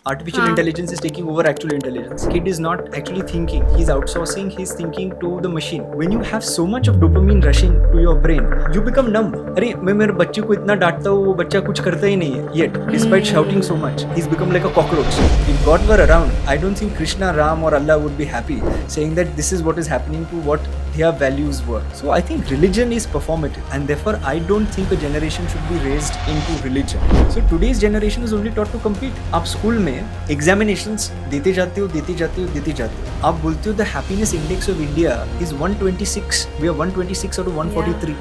artificial intelligence is taking over actual intelligence. Kid is not actually thinking, he's outsourcing his thinking to the machine. When you have so much of dopamine rushing to your brain, you become numb. अरे मैं मेरे बच्चे को इतना डांटता हूँ, वो बच्चा कुछ करता ही नहीं है. Yet, despite shouting so much, he's become like a cockroach. If God were around, I don't think Krishna, Ram or Allah would be happy saying that this is what is happening to what their values were. So I think religion is performative, and therefore I don't think a generation should be raised into religion. So today's generation is only taught to compete. आप school में examinations देते जाते हो. आप बोलते हो the happiness index of India is 126. We are 126 out of 143.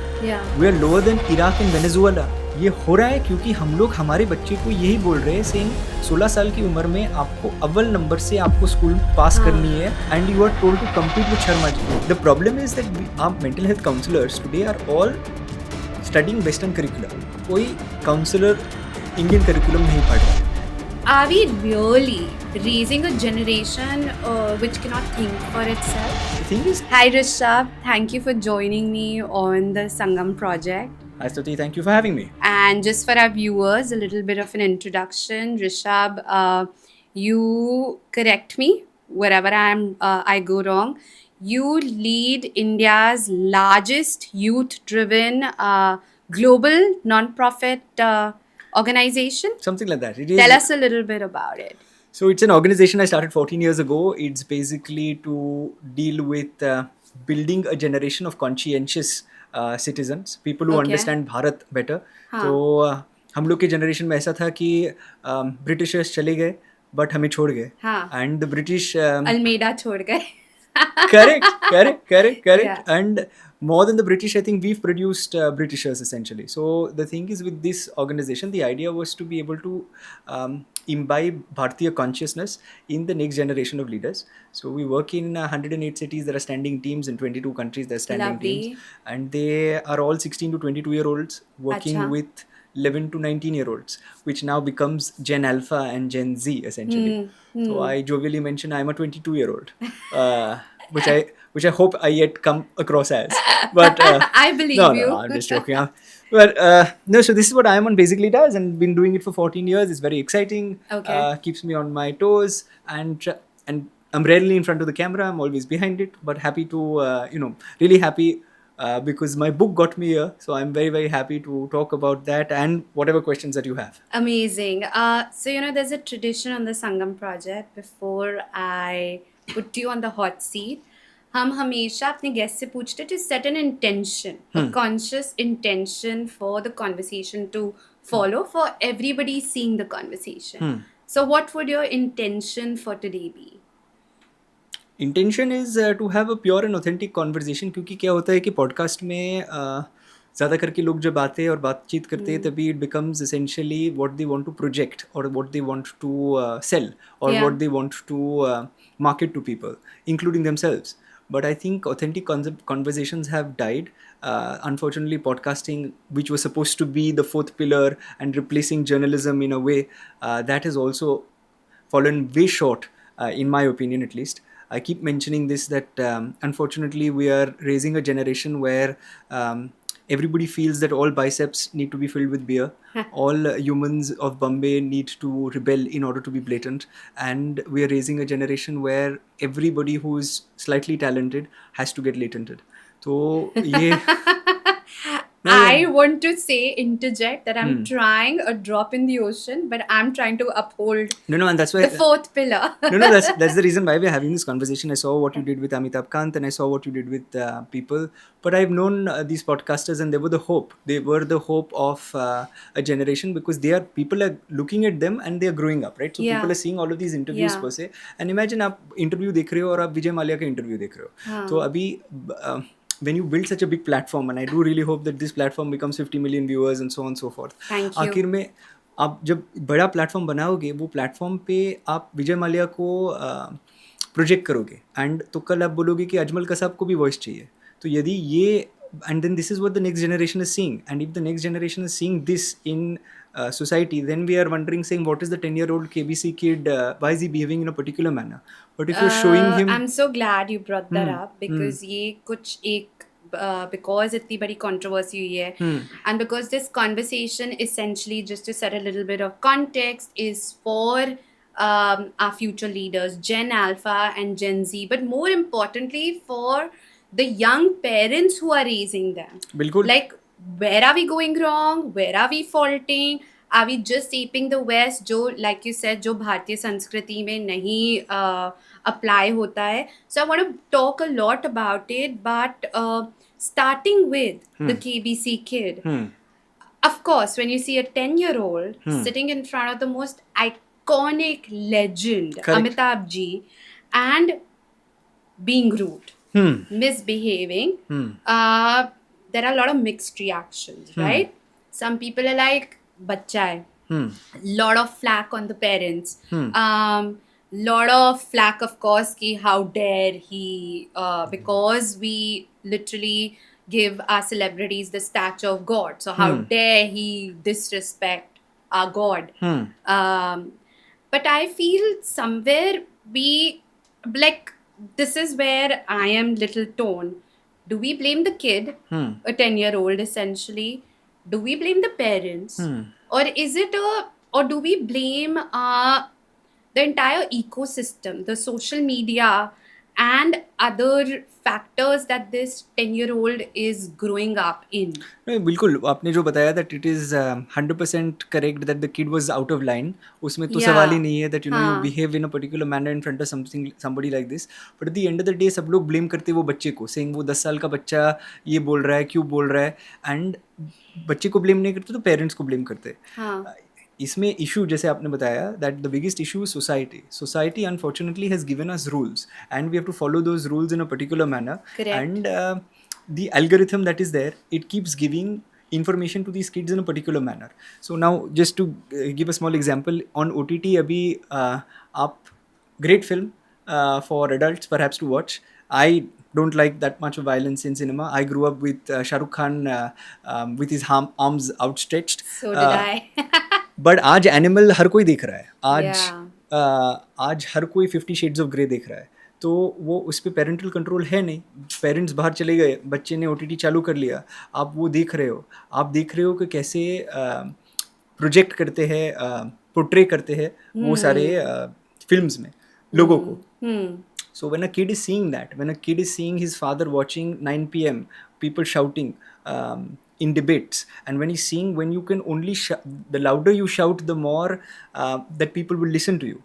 We are lower than Iraq and Venezuela. ये हो रहा है क्योंकि हम लोग हमारे बच्चे को यही बोल रहे हैं, सेइंग 16 साल की उम्र में आपको अव्वल नंबर से आपको स्कूल पास करनी है, and you are told to compete with Sharma ji. The problem is that our mental health counsellors today are all studying western curriculum. कोई काउंसलर इंडियन करिकुलम नहीं पढ़ रहा है. Are we really raising a generation which cannot think for itself? The thing is, Hi Rishabh, thank you for joining me on the Sangam project. hi Stuti, thank you for having me. And just for our viewers, a little bit of an introduction. Rishabh, you correct me wherever I go wrong. You lead India's largest youth-driven global non-profit organization. Something like that. It is. Tell us a little bit about it. So it's an organization I started 14 years ago. It's basically to deal with building a generation of conscientious citizens, people who Okay. understand Bharat better. हाँ. तो हम लोग के generation में ऐसा था कि Britishers चले गए बट हमें छोड़ गए. हाँ. एंड द ब्रिटिश Almeida छोड़ गए. correct. Yeah. And more than the British, I think we've produced Britishers essentially. So the thing is, with this organization, the idea was to be able to imbibe Bharatiya consciousness in the next generation of leaders. So we work in 108 cities. There are standing teams in 22 countries. There are standing Lovely. teams, and they are all 16 to 22-year-olds working Acha. with 11 to 19-year-olds, which now becomes Gen Alpha and Gen Z essentially. So I jovially mention I'm a 22-year-old, which I hope I yet come across as. But I believe no, you. I'm just joking. But no, so this is what Iamon basically does, and been doing it for 14 years. It's very exciting. Okay. Keeps me on my toes, and I'm rarely in front of the camera. I'm always behind it, but happy to really happy. Because my book got me here, so I'm very, very happy to talk about that and whatever questions that you have. Amazing. So, there's a tradition on the Sangam project. Before I put you on the hot seat, हम हमेशा अपने guest से पूछते to set an intention, a conscious intention for the conversation to follow, for everybody seeing the conversation. So, what would your intention for today be? Intention is to have a pure and authentic conversation. क्योंकि क्या होता है कि podcast में ज़्यादा करके लोग जब आते हैं और बातचीत करते हैं तभी it becomes essentially what they want to project और what they want to sell और Yeah. What they want to market to people, including themselves. But I think authentic conversations have died. Unfortunately, podcasting, which was supposed to be the fourth pillar and replacing journalism in a way, that has also fallen way short, in my opinion at least. I keep mentioning this that unfortunately we are raising a generation where everybody feels that all biceps need to be filled with beer. All humans of Bombay need to rebel in order to be blatant. And we are raising a generation where everybody who is slightly talented has to get latented. So, I want to interject that I'm trying a drop in the ocean, but I'm trying to uphold no, and that's why the fourth pillar. no, that's the reason why we're having this conversation. I saw what you did with Amitabh Kant, and I saw what you did with people. But I've known these podcasters, and they were the hope. They were the hope of a generation, because people are looking at them and they are growing up, right? So Yeah. people are seeing all of these interviews Yeah. per se. And imagine आप interview देख रहे हो और आप विजय माल्या का interview देख रहे हो. हाँ. तो अभी when you build such a big platform, and I do really hope that this platform becomes 50 million viewers and so on and so forth. Thank you. आखिर में आप जब बड़ा प्लेटफॉर्म बनाओगे, वो प्लेटफॉर्म पे आप विजय माल्या को प्रोजेक्ट करोगे, एंड तो कल आप बोलोगे कि अजमल कसाब को भी वॉइस चाहिए. तो यदि ये, and then this is what the next generation is seeing, and if the next generation is seeing this in society, then we are wondering, saying, what is the 10-year-old KBC kid, why is he behaving in a particular manner? But if you're showing him, I'm so glad you brought that up, because ये कुछ एक because इतनी बड़ी controversy हुई है, and because this conversation essentially, just to set a little bit of context, is for our future leaders, Gen Alpha and Gen Z, but more importantly, for the young parents who are raising them. बिल्कुल. Like, where are we going wrong? Where are we faulting? Are we just aping the West, जो like you said, जो भारतीय संस्कृति में नहीं apply होता है? So I want to talk a lot about it, but starting with the KBC kid. Of course, when you see a 10-year-old sitting in front of the most iconic legend, Correct. Amitabh Ji, and being rude, misbehaving, there are a lot of mixed reactions, right? Some people are like, bacha hai. Lot of flack on the parents. Lot of flack, of course, ki how dare he, because we literally give our celebrities the stature of God. So how dare he disrespect our God? But I feel somewhere we, like, this is where I am little torn. Do we blame the kid, a 10-year-old essentially? Do we blame the parents? Or is it or do we blame the entire ecosystem, the social media, and other factors that this 10-year-old is growing up in? नहीं, बिल्कुल आपने जो बताया that it is 100% correct that the kid was out of line. उसमें तो Yeah. सवाल ही नहीं है that you know you हाँ. behave in a particular manner in front of somebody like this. But at the end of the day सब लोग blame करते वो बच्चे को, saying वो 10 साल का बच्चा ये बोल रहा है, क्यों बोल रहा है, and बच्चे को blame नहीं करते तो parents को blame करते. हाँ. इसमें इशू जैसे आपने बताया that the biggest issue is society unfortunately has given us rules and we have to follow those rules in a particular manner. Correct. And the algorithm that is there, it keeps giving information to these kids in a particular manner. So now just to give a small example, on OTT अभी आप great film for adults perhaps to watch. I don't like that much of violence in cinema. I grew up with Shah Rukh Khan with his arms outstretched. So did I. But आज animal हर कोई देख रहा है, आज Yeah. आज हर कोई 50 shades of grey देख रहा है, तो वो उस पर पेरेंटल कंट्रोल है नहीं. पेरेंट्स बाहर चले गए, बच्चे ने OTT चालू कर लिया, आप वो देख रहे हो, आप देख रहे हो कि कैसे प्रोजेक्ट करते हैं, पोर्ट्रे करते हैं वो सारे फिल्म्स में लोगों को. So when a kid is seeing that, when a kid is seeing his father watching 9 p.m. people shouting in debates, and when he's seeing when you can only the louder you shout, the more that people will listen to you.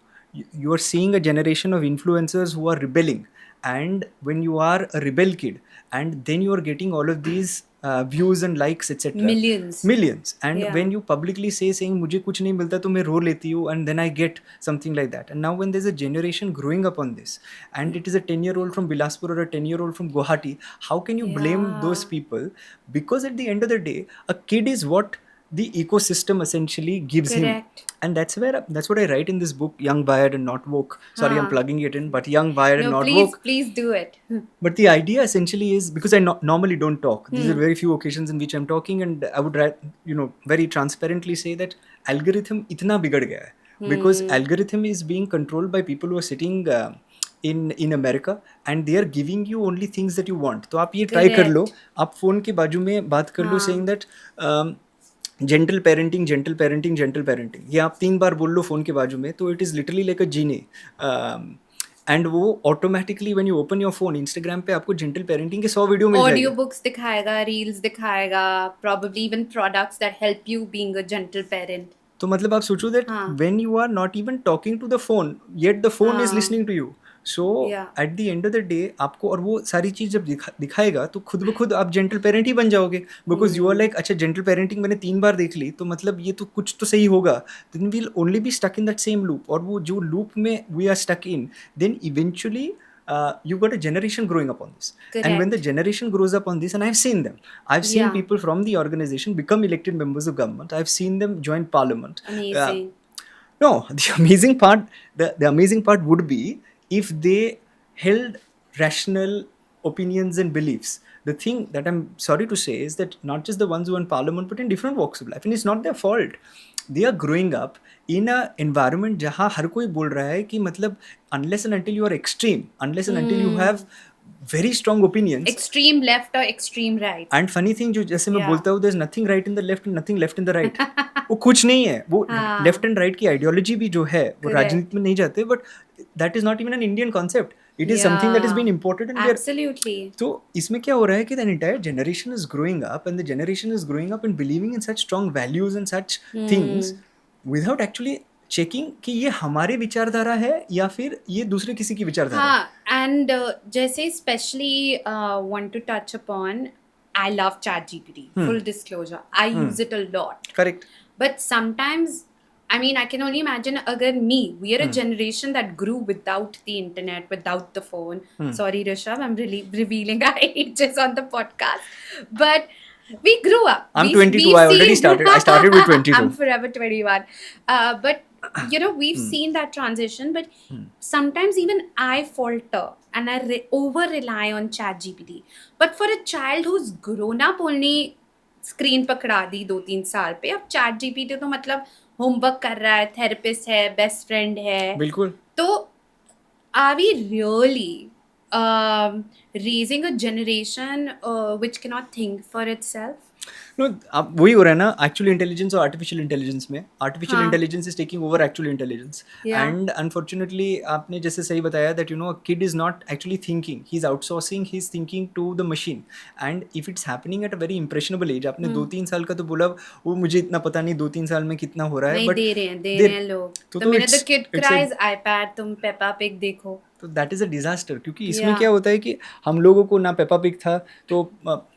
You are seeing a generation of influencers who are rebelling, and when you are a rebel kid, and then you are getting all of these views and likes etc. millions and Yeah. when you publicly saying मुझे कुछ नहीं मिलता तो मैं रो लेती हूँ, and then I get something like that. And now when there's a generation growing up on this, and it is a 10-year-old from Bilaspur or a 10-year-old from Guwahati, how can you blame Yeah. those people? Because at the end of the day, a kid is what the ecosystem essentially gives Correct. him. And that's what I write in this book, Young, Wired and Not Woke. Sorry, I'm Huh. plugging it in, but Young, Wired and No, Not please, Woke. please do it. But the idea essentially is, because I normally don't talk, these are very few occasions in which I'm talking, and I would very transparently say that algorithm itna bigad gaya hai, because algorithm is being controlled by people who are sitting in America, and they are giving you only things that you want. तो आप ये try कर लो, आप phone के बाजू में बात कर लो, saying that जेंटल पेरेंटिंग ये आप 3 बार बोल लो फ़ोन के बाजू में, तो it is literally like a genie. And वो automatically when you open your phone, Instagram पे आपको जेंटल पेरेंटिंग के 100 वीडियो मिल जाएंगे. ऑडियो बुक्स दिखाएगा, रील्स दिखाएगा, probably even products that help you being a gentle parent. तो मतलब आप सोचो that when you are not even talking to the phone, yet the phone is listening to you. So at the end of the day आपको, और वो सारी चीज़ जब दिखाएगा तो खुद ब खुद आप जेंटल पेरेंट ही बन जाओगे, बिकॉज यू आर लाइक, अच्छा जेंटल पेरेंटिंग मैंने 3 बार देख ली तो मतलब ये तो कुछ तो सही होगा. Then we'll only be stuck in that same loop, और वो जो लूप में we are stuck in, then eventually you got a generation growing up on this. Correct. And when the generation grows up on this, and I've seen them, I've seen Yeah. people from the organization become elected members of government, I've seen them join parliament. Amazing. No, the amazing part would be if they held rational opinions and beliefs. The thing that I'm sorry to say is that not just the ones who are in parliament, but in different walks of life, and it's not their fault. They are growing up in a environment जहाँ हर कोई बोल रहा है कि मतलब unless and until you are extreme, unless and until you have very strong opinions. extreme left or extreme right. And funny thing जो जैसे मैं Yeah. बोलता हूँ there is nothing right in the left and nothing left in the right. वो कुछ नहीं है. वो हाँ. लेफ्ट एंड राइट की आइडियोलॉजी भी जो है वो Correct. राजनीति में नहीं जाते, but that is not even an Indian concept. It is something that is been imported and Absolutely. तो इसमें क्या हो रहा है कि the entire generation is growing up and the generation is growing up and believing in such strong values and such things without actually checking कि ये हमारे विचारधारा है या फिर ये दूसरे किसी की विचारधारा है. हाँ, and जैसे especially want to touch upon, I love ChatGPT. Full disclosure, I use it a lot. Correct. But sometimes, I mean, I can only imagine agar we are a generation that grew without the internet, without the phone. Sorry, Rishabh, I'm really revealing our ages on the podcast. But we grew up. I'm 22, I already started. I started with 22. I'm forever 21. But, we've seen that transition. But sometimes even I falter and I over-rely on ChatGPT. But for a child who's grown up only screen पकड़ा दी 2-3 साल पे, अब chat GPT तो मतलब homework कर रहा है, therapist है, बेस्ट फ्रेंड है. बिल्कुल. तो are we really raising a generation which cannot think for itself? No अब वही हो रहा है ना एक्चुअल इंटेलिजेंस और आर्टिफिशियल इंटेलिजेंस में. आर्टिफिशियल हाँ. Intelligence is taking over actual intelligence Yeah. And unfortunately आपने जैसे सही बताया that kid is not actually thinking, he is outsourcing his thinking to the machine. And if it's happening at a very impressionable age, आपने 2-3 साल का तो बोला वो मुझे इतना पता नहीं 2-3 साल में कितना हो रहा है, नहीं बट दे रहे हैं लोग. तो The minute the it's- kid it's a- cries, iPad, तुम पेपा पिग देखो. तो दैट इज अ डिजास्टर. क्योंकि इसमें Yeah. क्या होता है कि हम लोगों को ना पेपा पिग था, तो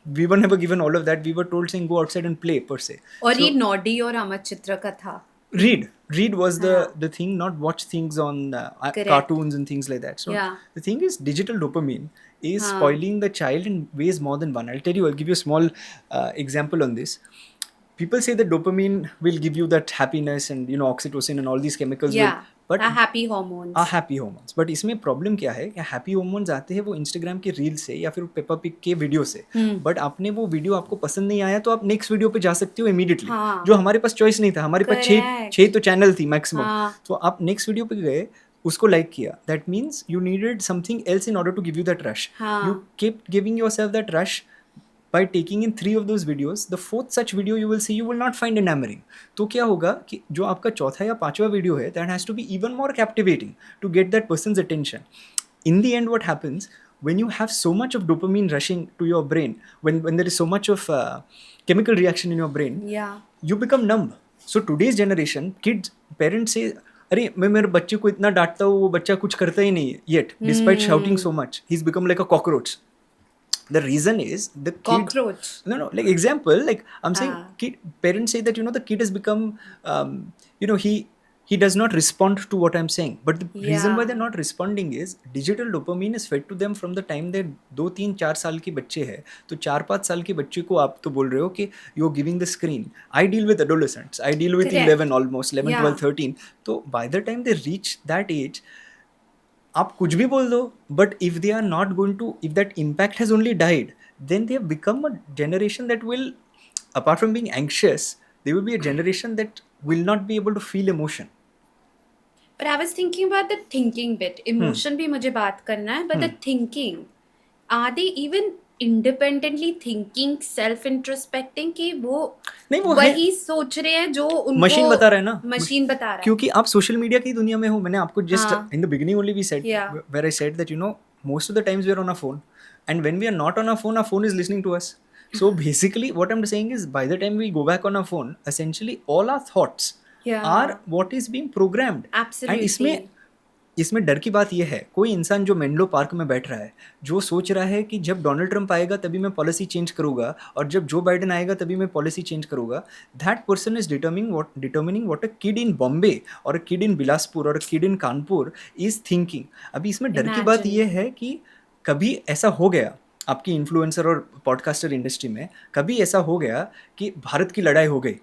we were never given all of that. We were told saying go outside and play per se. और ये नॉडी और अमर चित्र का था. Read was हाँ. the thing, not watch things on Correct. cartoons and things like that. So Yeah. the thing is, digital dopamine is हाँ. spoiling the child in ways more than one. I'll give you a small example on this. People say that dopamine will give you that happiness and oxytocin and all these chemicals Yeah. will, but A happy hormones. are happy hormones. But इसमें problem क्या है कि happy hormones आते हैं वो Instagram के reel से या फिर पेपा पिग के वीडियो से. बट आपने वो वीडियो आपको पसंद नहीं आया तो आप नेक्स्ट वीडियो पे जा सकते हो इमीडिएटली. हाँ. जो हमारे पास चॉइस नहीं था. हमारे पास Correct. छः तो चैनल थी मैक्सिमम. हाँ. तो आप नेक्स्ट वीडियो पे गए, उसको लाइक किया. That means you needed something else in order to give you that rush. हाँ. You kept giving yourself that rush by taking in 3 of those videos. The 4th such video you will see, you will not find enamoring. तो क्या होगा कि जो आपका चौथा या पांचवा वीडियो है, that has to be even more captivating to get that person's attention. In the end, what happens when you have so much of dopamine rushing to your brain, when there is so much of chemical reaction in your brain, Yeah. you become numb. So today's generation, kids, parents say, अरे मैं मेरे बच्चे को इतना डांटता हूँ, वो बच्चा कुछ करता ही नहीं yet, despite shouting so much. He's become like a cockroach. The reason is the kid, Cockroach. no, like example, like I'm saying, Ah. parents say that the kid has become he does not respond to what I'm saying, but the reason why Yeah. they're not responding is digital dopamine is fed to them from the time they're 2-3-4 साल के बच्चे हैं. तो 4-5 साल के बच्चे को आप तो बोल रहे हो कि you're giving the screen. I deal with adolescents, I deal with Correct. 11 almost 11 Yeah. 12 13. तो by the time they reach that age, आप कुछ भी बोल दो, but if they are not going to, if that impact has only died, then they have become a generation that will, apart from being anxious, they will be a generation that will not be able to feel emotion. But I was thinking about the thinking bit. Emotion भी मुझे बात करना है, but the thinking, are they even independently thinking, self-introspecting कि वो नहीं, वो है. वही सोच रहे हैं जो उनको मशीन बता रहा है ना. मशीन बता रहा है. क्योंकि आप सोशल मीडिया की दुनिया में हो. मैंने आपको जस्ट हाँ. In the beginning only we said, Yeah. where I said that most of the times we are on our phone, and when we are not on our phone is listening to us. So basically what I'm saying is, by the time we go back on our phone, essentially all our thoughts Yeah. are what is being programmed. Absolutely. And इसमें डर की बात यह है, कोई इंसान जो मेंलो park में बैठ रहा है, जो सोच रहा है कि जब डोनाल्ड ट्रंप आएगा तभी मैं पॉलिसी चेंज करूंगा और जब जो बाइडेन आएगा तभी मैं पॉलिसी चेंज करूंगा, that person is determining what a kid in Bombay और अ किड इन बिलासपुर और a kid in Kanpur is thinking. अभी इसमें डर की बात Imagine. यह है कि कभी ऐसा हो गया आपकी इन्फ्लुएंसर और पॉडकास्टर इंडस्ट्री में, कभी ऐसा हो गया कि भारत की लड़ाई हो गई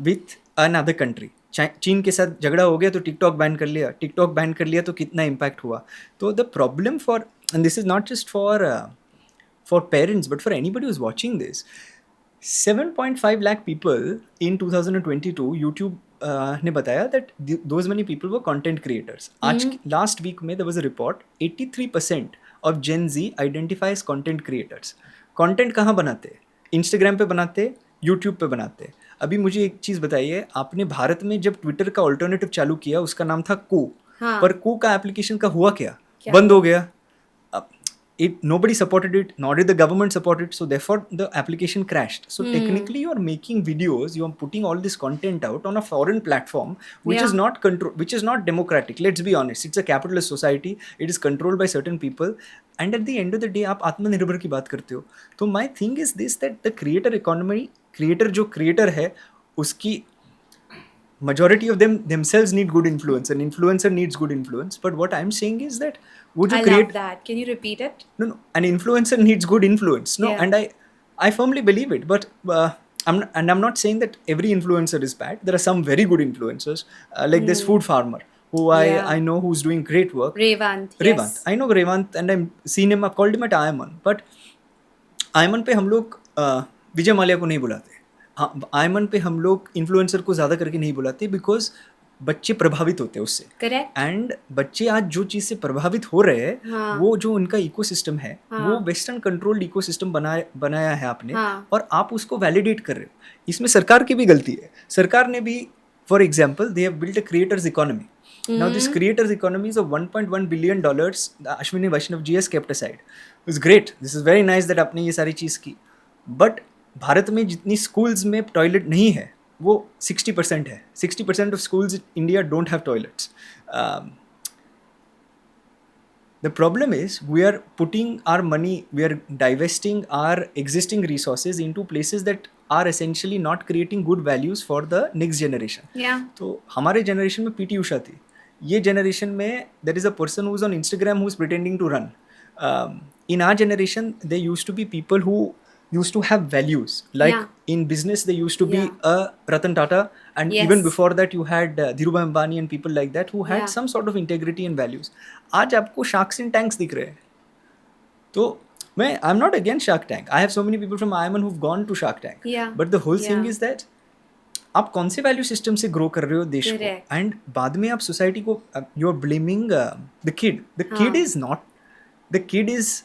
विथ अनदर कंट्री. चीन के साथ झगड़ा हो गया तो टिकटॉक बैन कर लिया. टिकटॉक बैन कर लिया तो कितना इम्पैक्ट हुआ. तो the problem for, and this is not just for parents but for anybody who is watching this, 7.5 lakh people in 2022 YouTube ने बताया that those many people were content creators. आज last week में there was a report, 83% of Gen Z identify as content creators. Content कहाँ बनाते हैं? Instagram पे बनाते हैं, YouTube पे बनाते हैं. अभी मुझे एक चीज़ बताइए, आपने भारत में जब ट्विटर का ऑल्टरनेटिव चालू किया, उसका नाम था को. हाँ. पर को का एप्लीकेशन का हुआ क्या? क्या बंद हो गया. Nobody supported it, nor did the government support it, so therefore the application crashed. So technically you are making videos, you are putting all this content out on a foreign platform which is not which is not democratic. Let's be honest, it's a capitalist society, it is controlled by certain people, and at the end of the day आप आत्मनिर्भर की बात करते हो. तो my thing is this, that the creator economy, creator जो creator है उसकी majority of them themselves need good influence, and influencer needs good influence. But what I'm saying is that would you I create love that. Can you repeat it? no, an influencer needs good influence. No, Yeah. and I firmly believe it. But I'm not saying that every influencer is bad. There are some very good influencers, like this food farmer who Yeah. I know who's doing great work. Revant. Revant. I know Revant, and I've seen him. I've called him at Ayaman, but Ayaman पे हम लोग विजय माल्या को नहीं बुलाते. आयमन पे हम लोग influencer को ज़्यादा करके नहीं बुलाते, बिकॉज बच्चे प्रभावित होते हैं उससे. Correct. एंड बच्चे आज जो चीज़ से प्रभावित हो रहे हैं, हाँ. वो जो उनका इकोसिस्टम है, हाँ. वो वेस्टर्न कंट्रोल्ड इकोसिस्टम बनाया है आपने, हाँ. और आप उसको वैलिडेट कर रहे हो. इसमें सरकार की भी गलती है. सरकार ने भी, for example, they have built a creators economy. Now this creators economy is of $1.1 billion. Ashwini Vaishnav ji has kept aside. It's great. This is very nice that आपने ये सारी चीज़ की. But भारत में जितनी schools में टॉयलेट नहीं है, वो 60% है. 60% of schools in India don't have toilets. The problem is we are putting our money, we are divesting our existing resources into places that are essentially not creating good values for the next generation. Yeah. तो हमारे generation में PT Usha थी. ये generation में there is a person who is on Instagram who is pretending to run. In our generation, there used to be people who used to have values. Like Yeah. in business, there used to be Yeah. a Ratan Tata, and Yes. even before that, you had Dhirubhai Ambani and people like that who had Yeah. some sort of integrity and values. आज आपको Sharks in Tanks दिख रहे हैं. तो I'm not against Shark Tank. I have so many people from Ayaman who've gone to Shark Tank. Yeah. But the whole thing Yeah. is that आप कौन से value system से ग्रो कर रहे हो देश को, Correct. एंड बाद में आप सोसाइटी को, you are blaming the kid. The kid is not, the kid is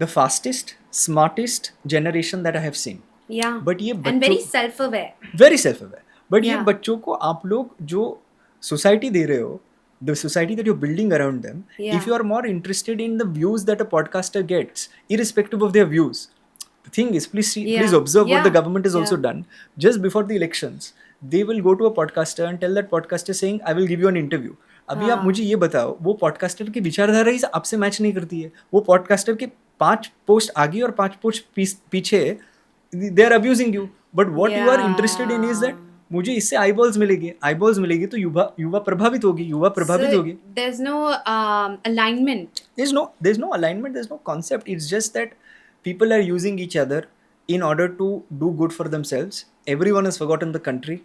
the fastest smartest generation that I have seen. Yeah. But ये And very बच्चों, self-aware. Very self aware, but ये Yeah. बच्चों को आप लोग जो society दे रहे हो, the society that you're building around them, Yeah. if you are more interested in the views that a podcaster gets, irrespective of their views, the thing is, please Yeah. please observe what the Yeah. government has also Yeah. done. Just before the elections, they will go to a podcaster and tell that podcaster saying, I will give you an interview. अभी आप हाँ. मुझे ये बताओ, वो podcaster की विचारधारा ही आपसे मैच नहीं करती है. वो पॉडकास्टर के 5 पोस्ट आगे और 5 पोस्ट पीछे, they are abusing you. But what you are interested in is that मुझे इससे eyeballs मिलेगी तो युवा प्रभावित होगी, युवा प्रभावित So, होगी. there's no alignment. There's no alignment, there's no concept. It's just that people are using each other in order to do good for themselves. Everyone has forgotten the country.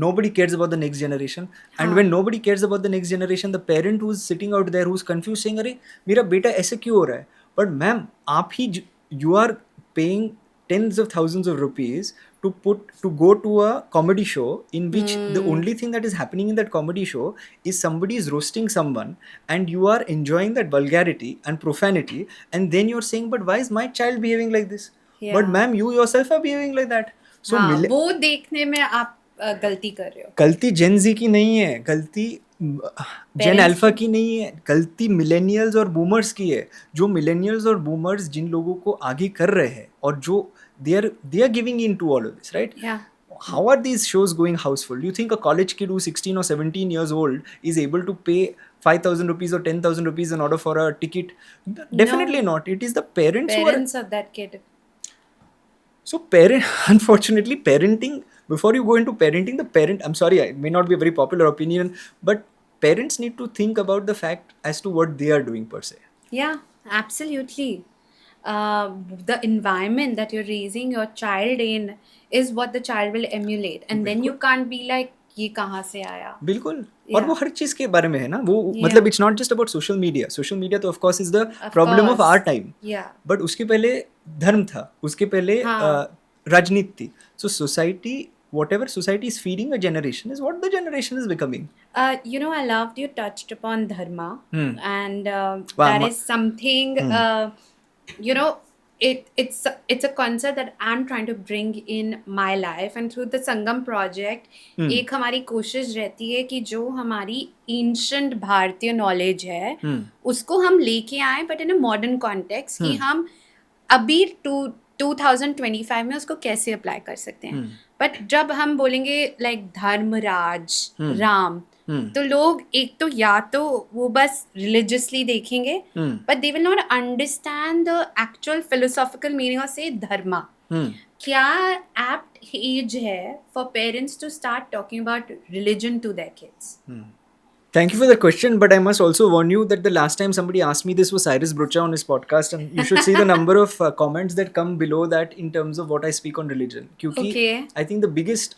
Nobody cares about the next generation. And when nobody cares about the next generation, the parent who's sitting out there who's confused saying, अरे मेरा बेटा ऐसे क्यों हो रहा है? But ma'am, आप ही you are paying tens of thousands of rupees to go to a comedy show in which the only thing that is happening in that comedy show is somebody is roasting someone, and you are enjoying that vulgarity and profanity, and then you're saying, but why is my child behaving like this? Yeah. But ma'am, you yourself are behaving like that. So हाँ, वो देखने में आप गलती कर रहे हो. गलती जेन जी की नहीं है, गलती जेन अल्फा की नहीं है, गलती मिलेनियल्स और बूमर्स की है. जो मिलेनियल्स और बूमर्स जिन लोगों को आगे कर रहे हैं, और जो they are giving in to all of this, right? Yeah. How are these shows going houseful? Do you think a college kid who's 16 or 17 years old is able to pay 5,000 rupees or 10,000 rupees in order for a ticket? Definitely not. It is the parents who are. Parents of that kid. So unfortunately, parenting, before you go into parenting, I'm sorry, it may not be a very popular opinion, but parents need to think about the fact as to what they are doing per se. Yeah, absolutely. The environment that you're raising your child in is what the child will emulate, and then you can't be like, ये कहाँ से आया? बिल्कुल. और Yeah. वो हर चीज के बारे में है ना, वो Yeah. मतलब it's not just about social media तो of course is the problem of course. Our time. Yeah. But उसके पहले धर्म था, उसके पहले हाँ. राजनीति थी. So society, whatever society is feeding a generation is what the generation is becoming. I loved you touched upon dharma, and Wow, that is something. It's a concept that I'm trying to bring in my life, and through the Sangam project एक हमारी कोशिश रहती है कि जो हमारी ancient भारतीय knowledge है उसको हम लेके आए, but in a modern context कि हम अभी 2025 में उसको कैसे अप्लाई कर सकते हैं. बट जब हम बोलेंगे लाइक धर्मराज, राम, तो लोग एक तो या तो वो बस रिलीजियसली देखेंगे, but they will not understand the actual philosophical meaning of से धर्मा. क्या एप्ट एज है for parents to start talking about religion to their kids? Thank you for the question, but I must also warn you that the last time somebody asked me this was Cyrus Brucha on his podcast, and you should see the number of comments that come below that in terms of what I speak on religion. Kyunki Okay. I think the biggest,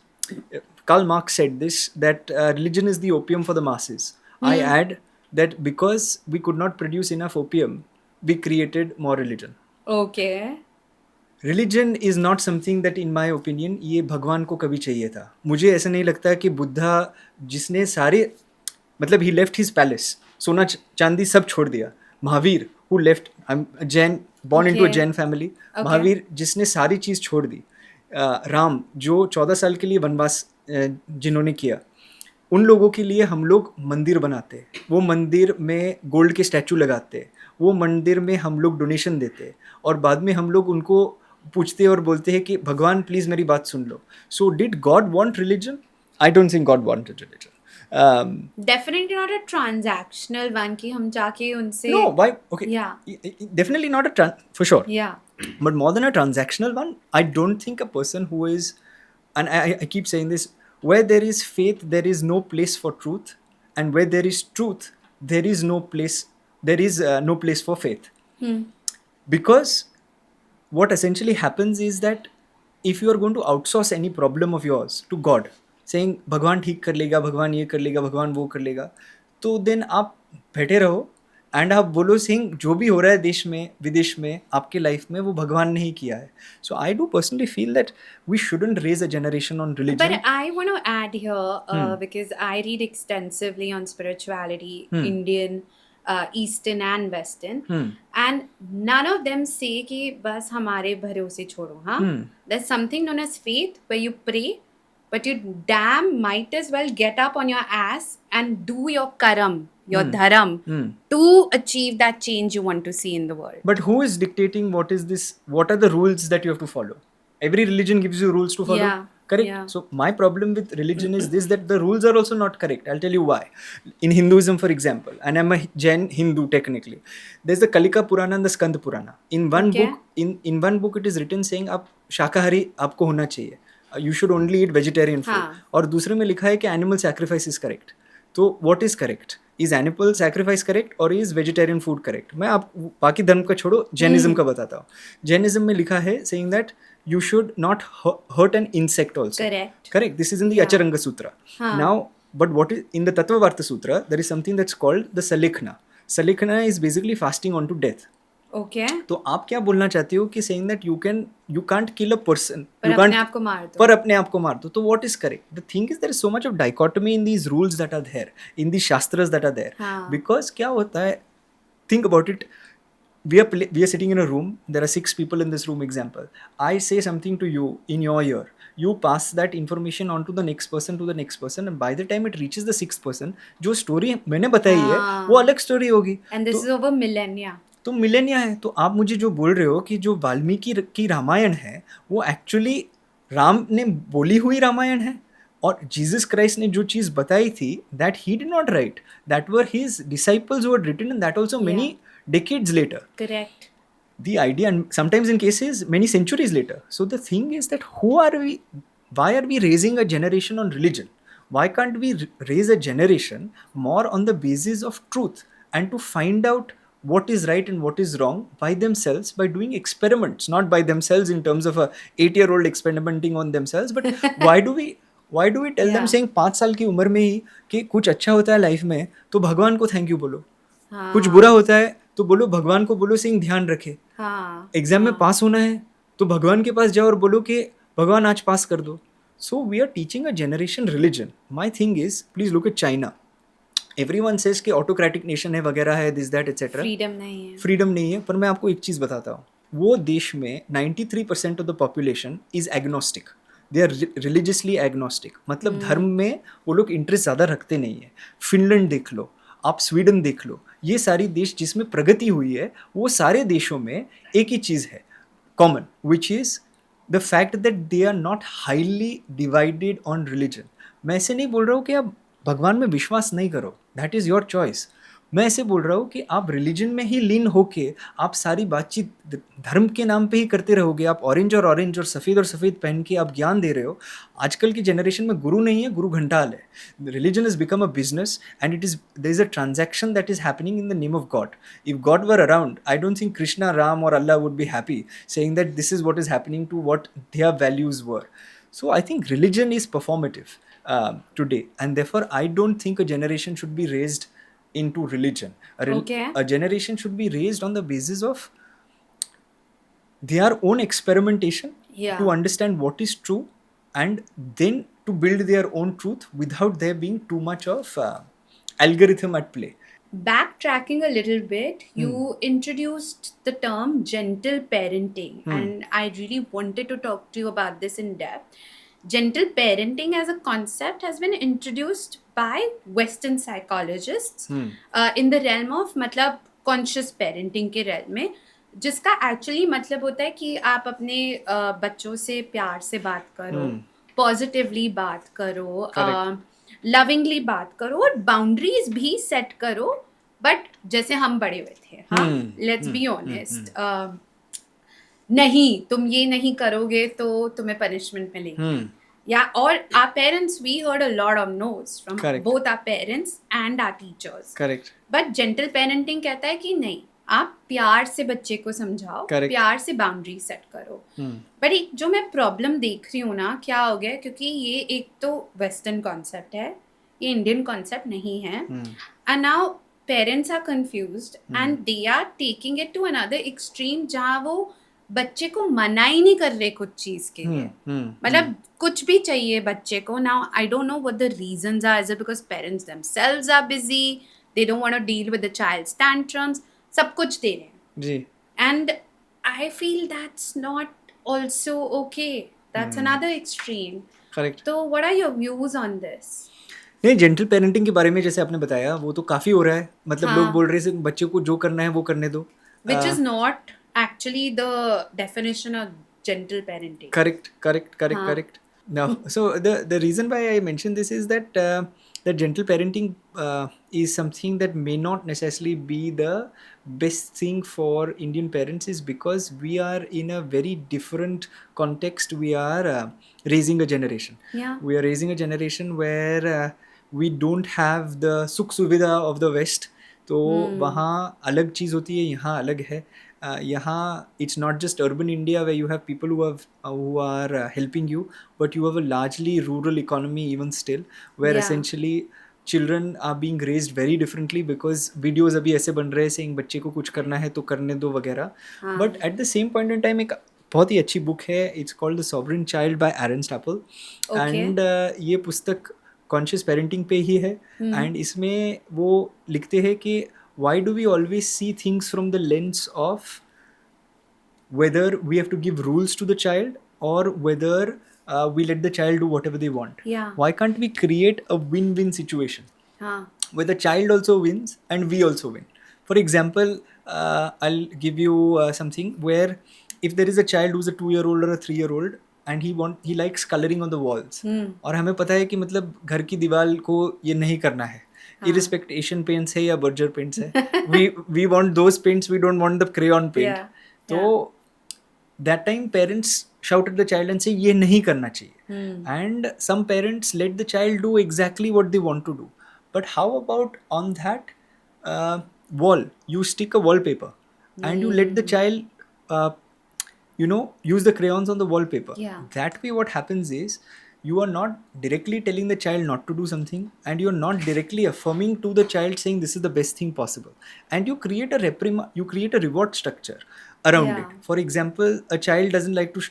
Karl Marx said this, that religion is the opium for the masses. I add that because we could not produce enough opium, we created more religion. Okay. Religion is not something that in my opinion ये भगवान को कभी चाहिए था. मुझे ऐसा नहीं लगता कि बुद्धा जिसने सारे मतलब ही लेफ्ट हिज पैलेस, सोना चांदी सब छोड़ दिया. Mahavir who left Jain, born into a Jain family. Mahavir जिसने सारी चीज़ छोड़ दी. राम जो 14 साल के लिए वनवास जिन्होंने किया. उन लोगों के लिए हम लोग मंदिर बनाते, वो मंदिर में गोल्ड के स्टैचू लगाते, वो मंदिर में हम लोग डोनेशन देते, और बाद में हम लोग उनको पूछते और बोलते हैं कि भगवान प्लीज़ मेरी बात सुन लो. So did God want religion? I don't think God wanted religion. Definitely not a transactional one कि हम जाके उनसे. No, why? Okay. Yeah. Definitely not for sure. Yeah. But more than a transactional one, I don't think a person who is, and I keep saying this, where there is faith, there is no place for truth, and where there is truth, there is no place for faith. Because what essentially happens is that if you are going to outsource any problem of yours to God, saying भगवान ठीक कर लेगा, भगवान ये कर लेगा, भगवान वो कर लेगा, तो देन आप बैठे रहो एंड आप बोलो सिंह जो भी हो रहा है देश में विदेश में आपके लाइफ में वो भगवान ने ही किया है. So I do personally feel that we shouldn't raise a generation on religion. But I want to add here because I read extensively on spirituality, Indian, Eastern and Western, and none of them say कि बस हमारे भरोसे छोड़ो. हाँ, there's something known as faith where you pray, but you damn might as well get up on your ass and do your karam, your dharam, to achieve that change you want to see in the world. But who is dictating what is this? What are the rules that you have to follow? Every religion gives you rules to follow. Yeah. Correct? Yeah. So my problem with religion is this, that the rules are also not correct. I'll tell you why. In Hinduism, for example, and I'm a Jain Hindu technically, there's the Kalika Purana and the Skand Purana. In one book, in one book it is written saying आप शाकाहारी आपको होना चाहिए. You should only eat vegetarian food. और दूसरे में लिखा है कि animal sacrifice is correct. तो what is correct? Is animal sacrifice correct or is vegetarian food correct? मैं आप बाकी धर्म का छोड़ो, जैनिज्म का बताता हूँ. जैनिज्म में लिखा है saying that you should not hurt an insect also. Correct. This is in the Acharanga Sutra. Now, but what is in the Tattvavarta Sutra, there is something that's called the Salikhna. Salikhna is basically fasting on to death. Okay. तो आप क्या बोलना चाहते हो कि saying that you can't kill a person, पर अपने आप को मार दो. पर अपने आप को मार दो. तो what is correct? The thing is there is so much of dichotomy in these rules that are there, in these shastras that are there. Because क्या होता है, think about it. We are sitting in a room. There are 6 people in this room. Example, I say something to you in your ear. You pass that information on to the next person, and by the time it reaches the 6th person, जो story मैंने बताई है वो अलग story होगी. And this is over millennia. तो Melania है. तो आप मुझे जो बोल रहे हो कि जो वाल्मीकि की रामायण है वो एक्चुअली राम ने बोली हुई रामायण है, और जीसस क्राइस्ट ने जो चीज़ बताई थी that he did not write, that were his disciples who had written, and that also many decades later. Correct. The idea, and sometimes in cases many centuries later. So the thing is that why are we raising a generation on religion? Why can't we raise a generation more on the basis of truth and to find out what is right and what is wrong by themselves, by doing experiments, not by themselves in terms of a 8-year-old experimenting on themselves, but why do we tell them saying 5 साल की उम्र में ही कि कुछ अच्छा होता है life में तो भगवान को थैंक यू बोलो, कुछ बुरा होता है तो बोलो भगवान को बोलो सिंह ध्यान रखे. एग्जाम में पास होना है तो भगवान के पास जाओ और बोलो कि भगवान आज पास कर दो. So we are teaching a generation religion. My thing is, please look at China. Everyone says कि ऑटोक्रेटिक नेशन है वगैरह है, दिस दैट एटसेट्रा. फ्रीडम नहीं है. फ्रीडम नहीं है. पर मैं आपको एक चीज़ बताता हूँ, वो देश में 93% of the population is agnostic. They are religiously agnostic. मतलब धर्म में वो लोग इंटरेस्ट ज़्यादा रखते नहीं है. फिनलैंड देख लो, आप स्वीडन देख लो, ये सारी देश जिसमें प्रगति हुई है, वो सारे देशों में एक ही चीज़ है common, which is the fact that they are not highly divided on religion. मैं ऐसे नहीं बोल रहा हूँ कि आप भगवान में विश्वास नहीं करो, दैट इज़ योर चॉइस. मैं ऐसे बोल रहा हूँ कि आप रिलीजन में ही लीन होके आप सारी बातचीत धर्म के नाम पे ही करते रहोगे. आप ऑरेंज और सफ़ेद पहन के आप ज्ञान दे रहे हो. आजकल की जनरेशन में गुरु नहीं है, गुरु घंटाल है. Religion is become a business and it is there is a transaction that is happening in the name of God. If God were around, I don't think Krishna, Ram और Allah would be happy saying that this is what is happening to what their values were. So I think religion is performative today, and therefore I don't think a generation should be raised into religion. Okay. A generation should be raised on the basis of their own experimentation Yeah. to understand what is true, and then to build their own truth without there being too much of algorithm at play. Backtracking a little bit, you introduced the term gentle parenting, and I really wanted to talk to you about this in depth. Gentle parenting as a concept has been introduced by Western psychologists in the realm of मतलब conscious parenting के realm में, जिसका actually मतलब होता है कि आप अपने बच्चों से प्यार से बात करो, पॉजिटिवली बात करो, लविंगली बात करो और बाउंड्रीज भी सेट करो. बट जैसे हम बड़े हुए थे, हाँ, लेट्स बी ऑनेस्ट, नहीं तुम ये नहीं करोगे तो तुम्हें पनिशमेंट मिलेगी. या और our parents, we heard a lot of no's from both our parents and our teachers. Correct. But gentle parenting कहता है कि नहीं, आप प्यार से बच्चे को समझाओ, प्यार से बाउंड्री सेट करो. बट एक जो मैं प्रॉब्लम देख रही हूँ ना, क्या हो गया, क्योंकि ये एक तो वेस्टर्न कॉन्सेप्ट है, ये इंडियन कॉन्सेप्ट नहीं है, and now parents are confused and they are taking it to another extreme, जहाँ वो बच्चे को मना ही नहीं कर रहे कुछ चीज के लिए. मतलब कुछ भी चाहिए बच्चे को. Now I don't know what the reasons are. Is it because parents themselves are busy, they don't want to deal with the child's tantrums, सब कुछ दे रहे हैं जी. And I feel that's not also okay, that's another extreme. Correct. तो what are your views on this? नहीं, gentle parenting के बारे में जैसे आपने बताया, वो तो काफ़ी हो रहा है. मतलब लोग बोल रहे हैं बच्चे को जो करना है वो करने दो, which is not actually the definition of gentle parenting. Correct. Now, so the reason why I mentioned this is that that gentle parenting is something that may not necessarily be the best thing for Indian parents, is because we are in a very different context. We are raising a generation. Yeah. We are raising a generation where we don't have the sukh suvidha of the West. तो वहाँ अलग चीज़ होती है, यहाँ अलग है. यहाँ it's not just urban India where you have people who are helping you, but you have a largely rural economy even still, where essentially children are being raised very differently, because videos अभी ऐसे बन रहे हैं saying बच्चे को कुछ करना है तो करने दो वगैरह. But at the same point in time एक बहुत ही अच्छी बुक है, it's called The Sovereign Child by Aaron Stapel. And ये पुस्तक कॉन्शियस पेरेंटिंग पे ही है. एंड इसमें वो लिखते हैं कि why do we always see things from the lens of whether we have to give rules to the child or whether we let the child do whatever they want? Yeah. Why can't we create a win-win situation where the child also wins and we also win? For example, I'll give you something where if there is a child who's a 2-year-old or a 3-year-old and he likes coloring on the walls, और हमें पता है कि मतलब घर की दीवार को ये नहीं करना है, irrespect Asian paints है या Berger paints है, we want those paints, we don't want the crayon paint. तो that time parents shout at the child and say ये नहीं करना चाहिए. And some parents let the child do exactly what they want to do. But how about on that wall you stick a wallpaper and you let the child use the crayons on the wallpaper. That way what happens is you are not directly telling the child not to do something, and you are not directly affirming to the child saying this is the best thing possible, and you create a reward structure around it. For example, a child doesn't like to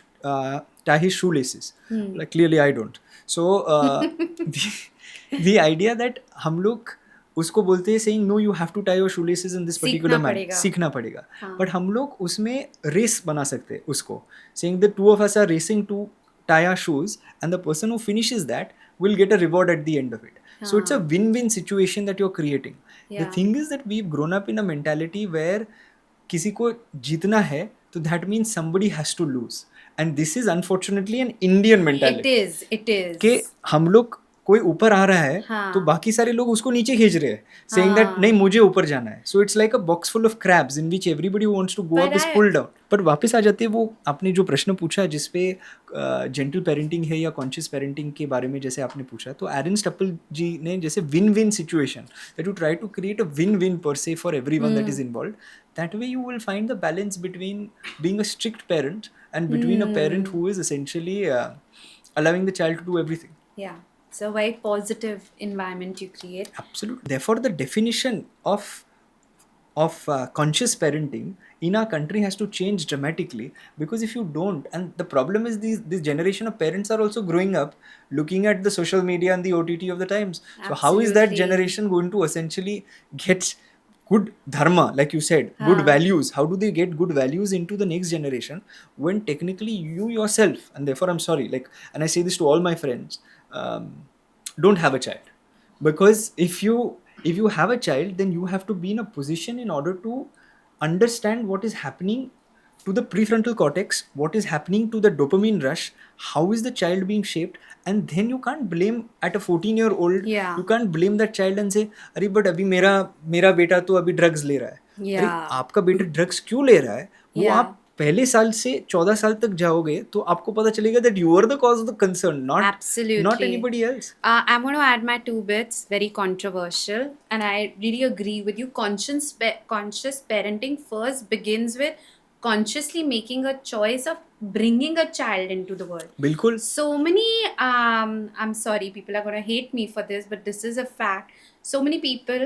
tie his shoelaces. Like clearly I don't. So the idea that हम लोग उसको बोलते हैं saying no you have to tie your shoelaces in this particular manner, पड़ेगा। सीखना पड़ेगा. हाँ. But हम लोग उसमें रेस बना सकते हैं उसको, saying the two of us are racing to tie our shoes and the person who finishes that will get a reward at the end of it. So it's a win-win situation that you're creating. The Yeah. thing is that we've grown up in a mentality where किसी को जीतना है तो that means somebody has to lose, and this is unfortunately an Indian mentality. It is. कि हम लोग कोई ऊपर आ रहा है हाँ. तो बाकी सारे लोग उसको नीचे खींच रहे हैं, saying that हाँ. नहीं मुझे ऊपर जाना है. So it's like a box full of crabs in which everybody who wants to go But up is pulled down. पर वापस आ जाते हैं वो आपने जो प्रश्न पूछा है जिसपे जेंटल पेरेंटिंग है या कॉन्शियस पेरेंटिंग के बारे में जैसे आपने पूछा, तो एरन स्टप्पल जी ने जैसे win win situation that you try to create a win win per se for everyone that is involved, that way you will find the balance between being a strict parent and between a parent who is essentially allowing the child to do everything. Yeah. So very positive environment you create. Absolutely. Therefore, the definition of conscious parenting in our country has to change dramatically, because if you don't, and the problem is this generation of parents are also growing up looking at the social media and the OTT of the times. So how is that Absolutely. generation going to essentially get good dharma, like you said, good values? How do they get good values into the next generation when technically you yourself, and therefore I'm sorry, like, and I say this to all my friends, don't have a child, because if you have a child, then you have to be in a position in order to understand what is happening to the prefrontal cortex, what is happening to the dopamine rush, how is the child being shaped, and then you can't blame at a 14-year-old. Yeah. You can't blame that child and say अरे but अभी मेरा बेटा तो अभी drugs ले रहा है. Yeah. अरे आपका बेटा ड्रग्स क्यों ले रहा है वो Yeah. आप पहले साल से 14 साल तक जाओगे तो आपको पता चलेगा that you are the cause of the concern, not Absolutely. anybody else. I'm going to add my 2 bits, very controversial, and I really agree with you. Conscious parenting first begins with consciously making a choice of bringing a child into the world. बिल्कुल. So many, I'm sorry, people are going to hate me for this, but this is a fact. So many people,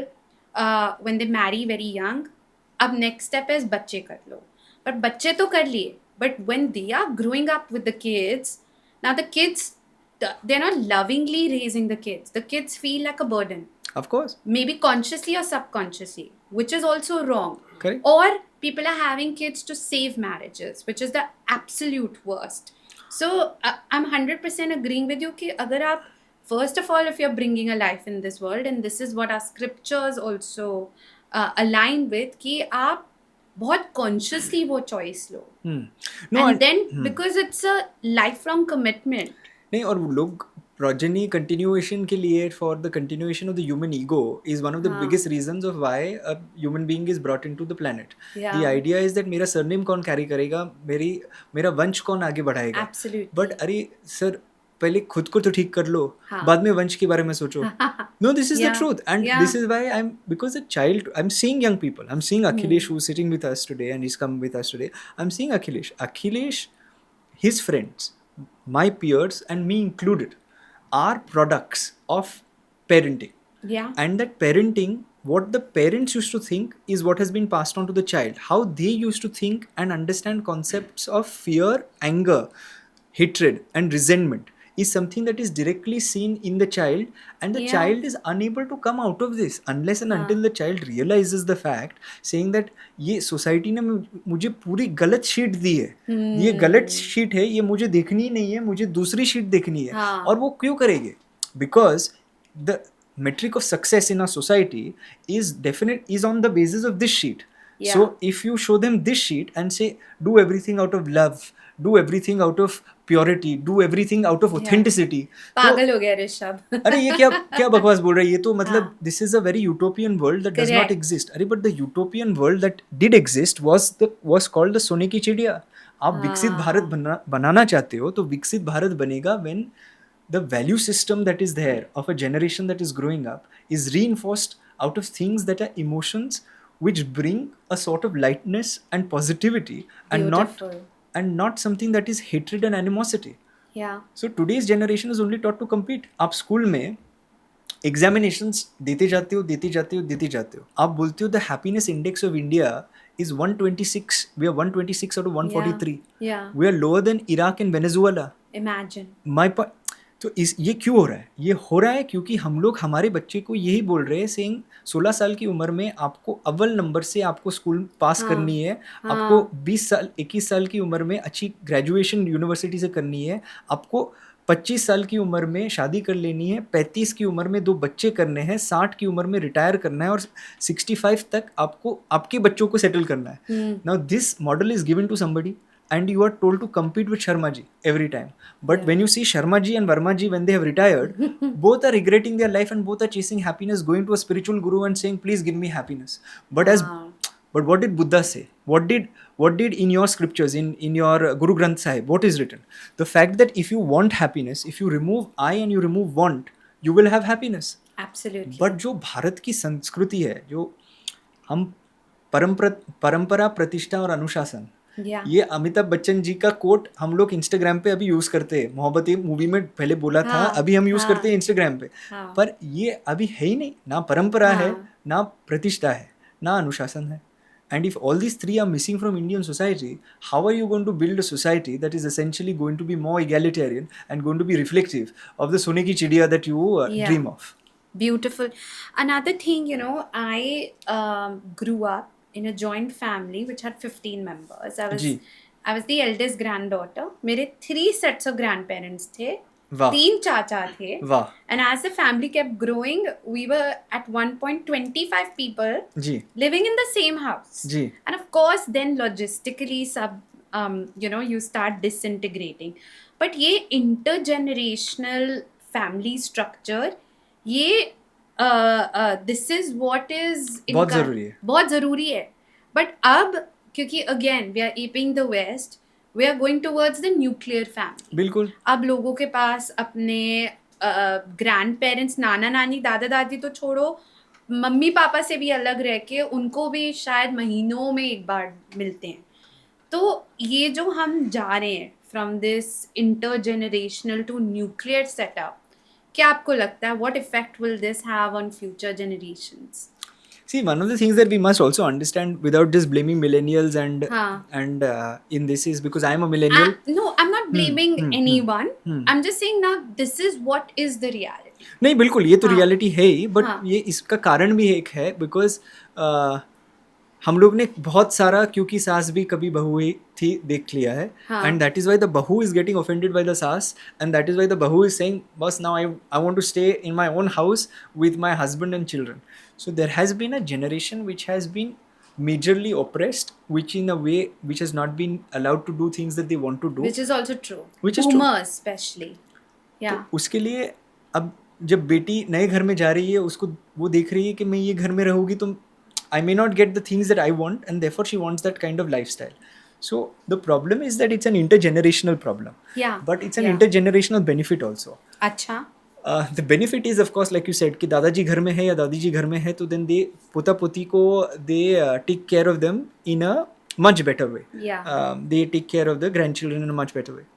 when they marry very young, अब next step is बच्चे कर लो. But बच्चे तो कर लिए. But when they are growing up with the kids, now the kids, they're not lovingly raising the kids. The kids feel like a burden. Of course. Maybe consciously or subconsciously, which is also wrong. Correct. Or people are having kids to save marriages, which is the absolute worst. So I'm 100% agreeing with you कि अगर आप, first of all, if you're bringing a life in this world, and this is what our scriptures also align with, कि आप बहुत consciously वो choice low. No, And then because it's a lifelong commitment. नहीं, और लोग progeny continuation के लिए, for the continuation of the human ego, is one of the biggest reasons of why a human being is brought into the planet. Yeah. The idea is that मेरा surname कौन carry करेगा, मेरा वंश कौन आगे बढ़ाएगा. Absolutely. But अरे sir पहले खुद को तो ठीक कर लो, हाँ. बाद में वंश के बारे में सोचो. No, this is the Yeah. truth, and Yeah. this is why because a child, I'm seeing young people. I'm seeing Akhilesh who's sitting with us today, and he's come with us today. I'm seeing Akhilesh, his friends, my peers, and me included, are products of parenting. Yeah. And that parenting, what the parents used to think is what has been passed on to the child. How they used to think and understand concepts of fear, anger, hatred, and resentment is something that is directly seen in the child, and the Yeah. child is unable to come out of this unless and until the child realizes the fact, saying that ये society ने मुझे पूरी गलत sheet दी है, ये गलत sheet है, ये मुझे देखनी ही नहीं है, मुझे दूसरी शीट देखनी है. हाँ. और वो क्यों करेंगे? Because the metric of success in our society is on the basis of this sheet. Yeah. So if you show them this sheet and say do everything out of love, do everything out of purity, do everything out of authenticity, पागल हो गया ऋषभ. अरे ये क्या बकवास बोल रहा है ये तो, मतलब this is a very utopian world that does not Correct. exist. अरे but the utopian world that did exist was called the सोने की चिड़िया. आप विकसित भारत बनाना चाहते हो तो विकसित भारत बनेगा when the value system that is there of a generation that is growing up is reinforced out of things that are emotions which bring a sort of lightness and positivity, and Beautiful. not something that is hatred and animosity. Yeah. So today's generation is only taught to compete. आप school में examinations देते जाते हो. आप बोलते हो the happiness index of India is 126. We are 126 out of 143. Yeah. We are lower than Iraq and Venezuela. Imagine. My point, तो इस ये क्यों हो रहा है? ये हो रहा है क्योंकि हम लोग हमारे बच्चे को यही बोल रहे हैं, सेइंग 16 साल की उम्र में आपको अव्वल नंबर से आपको स्कूल पास हाँ, करनी है, आपको हाँ, 20 साल 21 साल की उम्र में अच्छी ग्रेजुएशन यूनिवर्सिटी से करनी है, आपको 25 साल की उम्र में शादी कर लेनी है, 35 की उम्र में 2 बच्चे करने हैं, 60 की उम्र में रिटायर करना है और 65 तक आपको आपके बच्चों को सेटल करना है. हम्म, Now this model is given to somebody and you are told to compete with Sharma ji every time. But yeah. when you see Sharma ji and Verma ji when they have retired, both are regretting their life and both are chasing happiness, going to a spiritual guru and saying, "Please give me happiness." हाँ, But what did Buddha say? What did in your scriptures, in your Guru Granth Sahib, what is written? The fact that if you want happiness, if you remove I and you remove want, you will have happiness. absolutely. But जो भारत की संस्कृति है, जो हम परंपरा परंपरा प्रतिष्ठा और अनुशासन, Yeah. ये अमिताभ बच्चन जी का कोट हम लोग इंस्टाग्राम पे अभी यूज करते हैं. मोहब्बत मूवी में पहले बोला था, हाँ, अभी हम यूज हाँ, करते हैं इंस्टाग्राम पे. हाँ, पर ये अभी है ही नहीं, ना परंपरा है, हाँ, ना प्रतिष्ठा है, ना अनुशासन है. And if all these three are missing from Indian society, how are you going to build a society that is essentially going to be more egalitarian and going to be reflective of the Sone ki Chidiya that you yeah. dream of? Beautiful. Another thing, you know, I grew up in a joint family which had 15 members. Ji. I was the eldest granddaughter. मेरे 3 sets of grandparents थे. वाह. 3 चाचा थे. वाह. And as the family kept growing, we were at one point 25 people जी. living in the same house. जी. And of course, then logistically, you know, you start disintegrating. But ये intergenerational family structure, ये this is what is बहुत ज़रूरी है. बहुत ज़रूरी है. बट अब क्योंकि again we are aping the west, we are going towards the nuclear family. बिल्कुल. अब लोगों के पास अपने ग्रैंड पेरेंट्स, नाना नानी, दादा दादी तो छोड़ो, मम्मी पापा से भी अलग रह के उनको भी शायद महीनों में एक बार मिलते हैं. तो ये जो हम जा रहे हैं from this intergenerational to nuclear setup, क्या आपको लगता है what effect will this have on future generations? See, one of the things that we must also understand without just blaming millennials हाँ. and in this is because I am a millennial. No, I'm not blaming anyone. I'm just saying now this is what is the reality. नहीं, बिल्कुल ये तो हाँ. Reality है ही, but हाँ. ये इसका कारण भी एक है बिकॉज हम लोग ने बहुत सारा क्योंकि सास भी कभी बहू ही थी देख लिया है. हाँ. And that is why the bahu is getting offended by the saas and that is why the bahu is saying बस now I want to stay in my own house with my husband and children. So there has been a generation which has been majorly oppressed, which in a way which has not been allowed to do things that they want to do. Which is also true. Which is true. Boomers especially. Yeah. तो उसके लिए अब जब बेटी नए घर में जा रही है, उसको वो देख रही है कि मैं ये घर में रहूँगी तो I may not get the things that I want, and therefore she wants that kind of lifestyle. So the problem is that it's an intergenerational problem. Yeah. But it's an Yeah. intergenerational benefit also. अच्छा. The benefit is of course like you said कि दादाजी घर में है या दादी जी घर में है तो then they पोता पोती को they take care of them in a much better way. Yeah. They take care of the grandchildren in a much better way.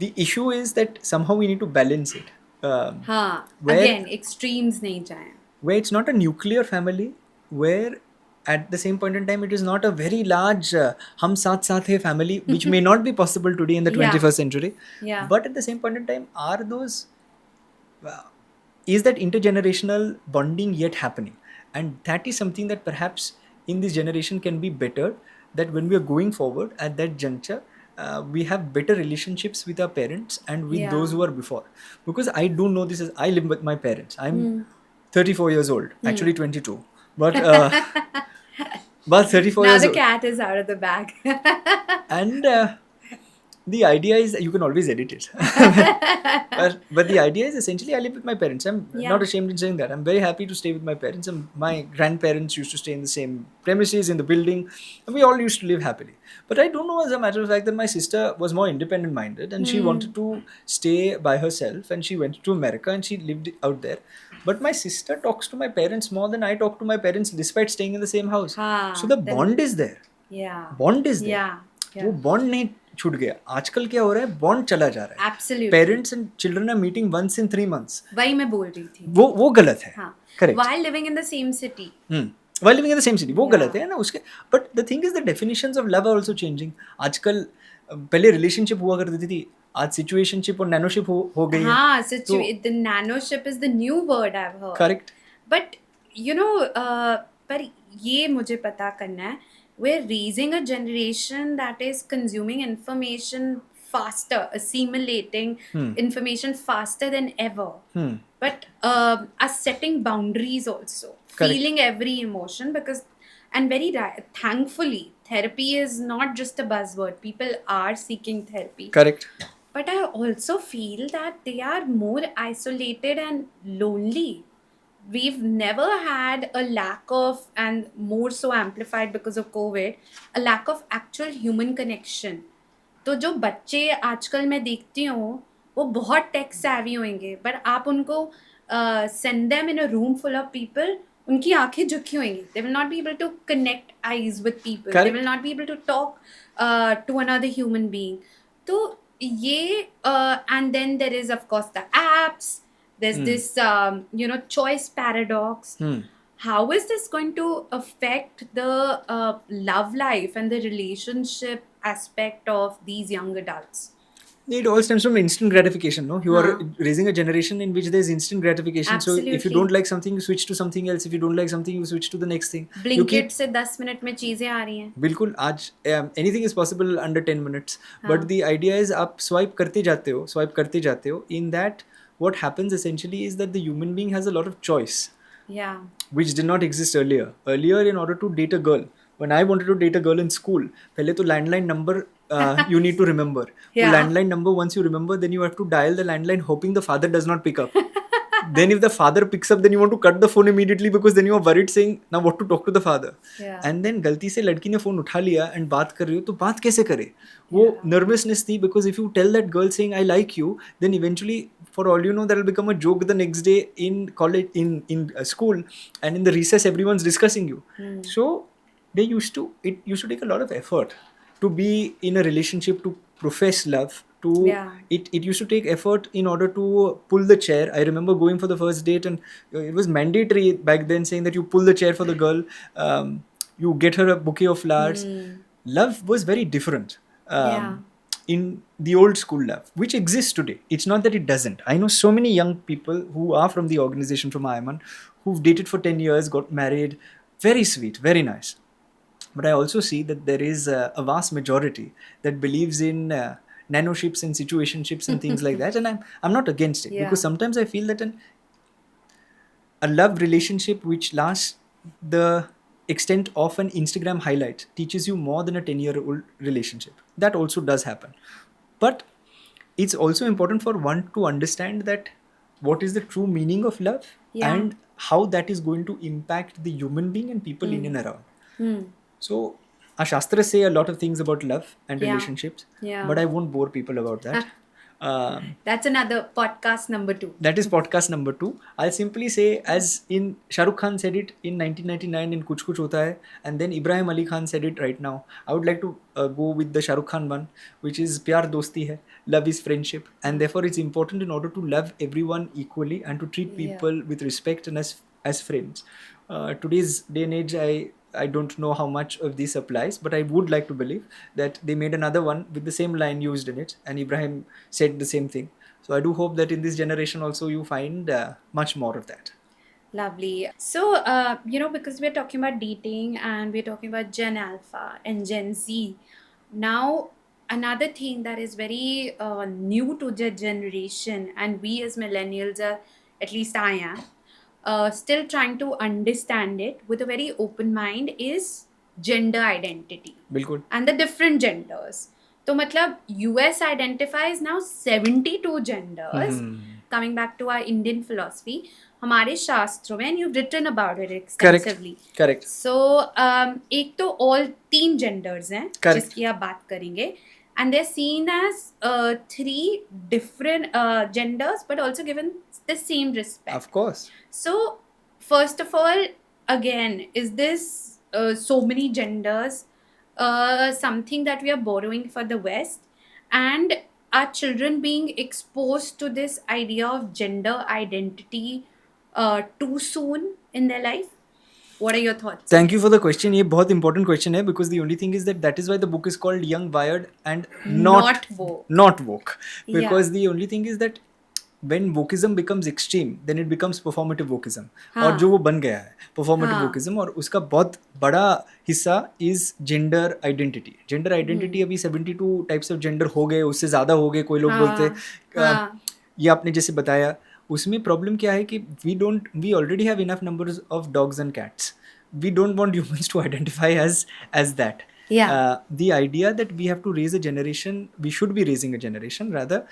The issue is that somehow we need to balance it. हाँ. Where- Again, extremes नहीं जाएं. where it's not a nuclear family, where at the same point in time it is not a very large hum saath saath hai family, which may not be possible today in the Yeah. 21st century. Yeah. But at the same point in time, are those is that intergenerational bonding yet happening? And that is something that perhaps in this generation can be better, that when we are going forward at that juncture, we have better relationships with our parents and with Yeah. those who are before. Because I do know this, as I live with my parents. I'm 34 years old, actually 22, but 34 Now years the old. cat is out of the bag. And the idea is you can always edit it. but the idea is essentially I live with my parents. I'm Yeah. not ashamed in saying that. I'm very happy to stay with my parents. And my grandparents used to stay in the same premises, in the building. And we all used to live happily. But I do know, as a matter of fact, that my sister was more independent minded and she wanted to stay by herself, and she went to America and she lived out there. But my sister talks to my parents more than I talk to my parents despite staying in the same house. हाँ, So the then- bond is there. Yeah. Bond is there. Yeah. वो bond नहीं छूट गया. आजकल क्या हो रहा है, बॉन्ड चला जा रहा है. Absolutely. Parents and children are meeting once in 3 months. वही मैं बोल रही थी. वो गलत है. हाँ. Correct. While living in the same city. While living in the same city, वो Yeah. गलत है ना उसके. But the thing is the definitions of love are also changing. आजकल पहले रिलेशनशिप हुआ करती थी, आज सिचुएशनशिप और नैनोशिप हो गई है. हाँ, तो the nanoship is the new word I've heard. Correct. But पर ये मुझे पता करना है, we're raising a generation that is consuming information faster, assimilating information faster than ever. But are setting boundaries also, Correct. feeling every emotion because, and thankfully, therapy is not just a buzzword. People are seeking therapy. Correct. But I also feel that they are more isolated and lonely. We've never had a lack of, and more so amplified because of COVID, a lack of actual human connection. तो जो बच्चे आजकल मैं देखती हूँ वो बहुत take savvy होंगे, पर आप उनको send them in a room full of people, उनकी आंखें झुकी होंगी. They will not be able to connect eyes with people. Correct. They will not be able to talk to another human being. तो ये and then there is of course the apps. There's this choice paradox. How is this going to affect the love life and the relationship aspect of these young adults? It all stems from instant gratification, no? You are raising a generation in which there's instant gratification. So if you Absolutely. don't like something, you switch to something else. If you don't like something, you switch to the next thing. You Blinkit keep, से 10 minute में चीजें आ रही हैं. बिल्कुल आज anything is possible under 10 minutes. But the idea is आप swipe करते जाते हो. In that, what happens essentially is that the human being has a lot of choice, Yeah. which did not exist earlier. Earlier, in order to date a girl, when I wanted to date a girl in school, पहले तो landline number you need to remember. Yeah. Landline number, once you remember, then you have to dial the landline hoping the father does not pick up. Then if the father picks up, then you want to cut the phone immediately because then you are worried saying now what to talk to the father. Yeah. And then गलती से लड़की ने phone उठा लिया and बात कर रही हो तो बात कैसे करे? वो nervousness थी because if you tell that girl saying I like you, then eventually for all you know that will become a joke the next day in college, in school, and in the recess everyone's discussing you. So it used to take a lot of effort to be in a relationship, to profess love, to it used to take effort in order to pull the chair. I remember going for the first date and it was mandatory back then saying that you pull the chair for the girl, you get her a bouquet of flowers. Love was very different in the old school love, which exists today. It's not that it doesn't. I know so many young people who are from the organization, from Ayaman, who've dated for 10 years, got married. Very sweet, very nice. But I also see that there is a vast majority that believes in nanoships and situationships and things like that, and I'm not against it, because sometimes I feel that a love relationship which lasts the extent of an Instagram highlight teaches you more than a 10-year-old relationship. That also does happen. But it's also important for one to understand that what is the true meaning of love and how that is going to impact the human being and people in and around. So our Shastras say a lot of things about love and relationships, but I won't bore people about that. That's another podcast number 2. That is podcast number 2. I'll simply say, as in Shah Rukh Khan said it in 1999 in Kuch Kuch Hota Hai, and then Ibrahim Ali Khan said it right now. I would like to go with the Shah Rukh Khan one, which is Pyar Dosti Hai, love is friendship, and therefore it's important in order to love everyone equally and to treat people with respect and as friends. Today's day and age, I don't know how much of this applies, but I would like to believe that they made another one with the same line used in it, and Ibrahim said the same thing. So I do hope that in this generation also you find much more of that. Lovely. So, because we're talking about dating and we're talking about Gen Alpha and Gen Z, now another thing that is very new to the generation, and we as millennials are, at least I am, still trying to understand it with a very open mind, is gender identity. बिल्कुल. And the different genders. तो मतलब US identifies now 72 genders. Coming back to our Indian philosophy, हमारे शास्त्रों में, and you've written about it extensively. Correct. So एक तो all 3 genders हैं जिसकी आप बात करेंगे, and they're seen as 3 different genders, but also given the same respect. Of course. So, first of all, again, is this so many genders something that we are borrowing for the West, and are children being exposed to this idea of gender identity too soon in their life? What are your thoughts? Thank you for the question. ये बहुत important question है because the only thing is that is why the book is called Young, Wired and Not woke. Not woke. Yeah. Because the only thing is that when wokeism becomes extreme, then it becomes performative wokeism. हाँ. और जो वो बन गया है performative हाँ. wokeism, और उसका बहुत बड़ा हिस्सा is gender identity. Gender identity अभी 72 types of gender हो गए, उससे ज़्यादा हो गए, कोई लोग हाँ. बोलते हाँ. ये आपने जैसे बताया, उसमें प्रॉब्लम क्या है कि we already have enough numbers of dogs and cats. We don't want humans to identify as that. Yeah. The idea that we have to raise a generation, we should be raising a generation rather,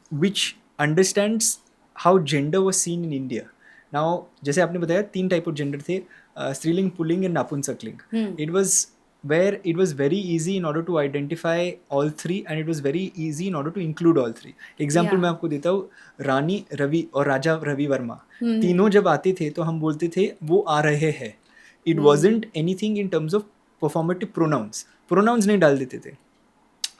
which understands how gender was seen in India. Now, जैसे आपने बताया 3 type of gender थे, स्त्रीलिंग, pulling and नापुंसकलिंग. It was where it was very easy in order to identify all three, and it was very easy in order to include all three. Example मैं आपको देता हूँ, रानी रवि और राजा रवि वर्मा, तीनों जब आते थे तो हम बोलते थे वो आ रहे हैं. It wasn't anything in terms of performative pronouns. Pronouns नहीं डाल देते थे,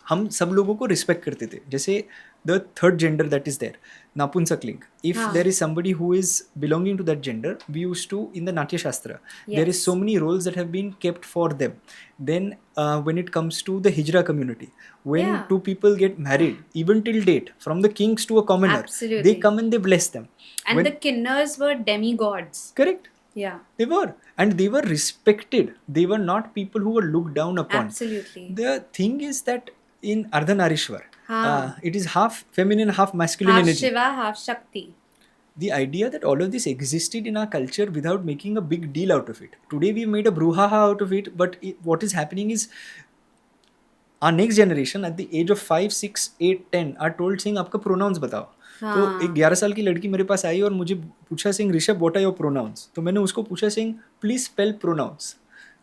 हम सब लोगों को रिस्पेक्ट करते थे. जैसे the third gender that is there, napunsakling, if there is somebody who is belonging to that gender, we used to, in the Natya Shastra, there is so many roles that have been kept for them. Then when it comes to the Hijra community, when two people get married, even till date, from the kings to a commoner, Absolutely. they come and they bless them. And the kinnars were demigods. Correct. Yeah. They were, and they were respected. They were not people who were looked down upon. Absolutely. The thing is that in Ardhanarishwar, it is half feminine, half masculine Half energy. Shiva, half Shakti. The idea that all of this existed in our culture without making a big deal out of it. Today we made a brouhaha out of it, but what is happening is our next generation at the age of 5, 6, 8, 10 are told saying आपका pronouns बताओ. तो एक 11 साल की लड़की मेरे पास आई और मुझे पूछा Singh Rishabh what are your pronouns. तो मैंने उसको पूछा सिंह प्लीज स्पेल प्रोनाउंस.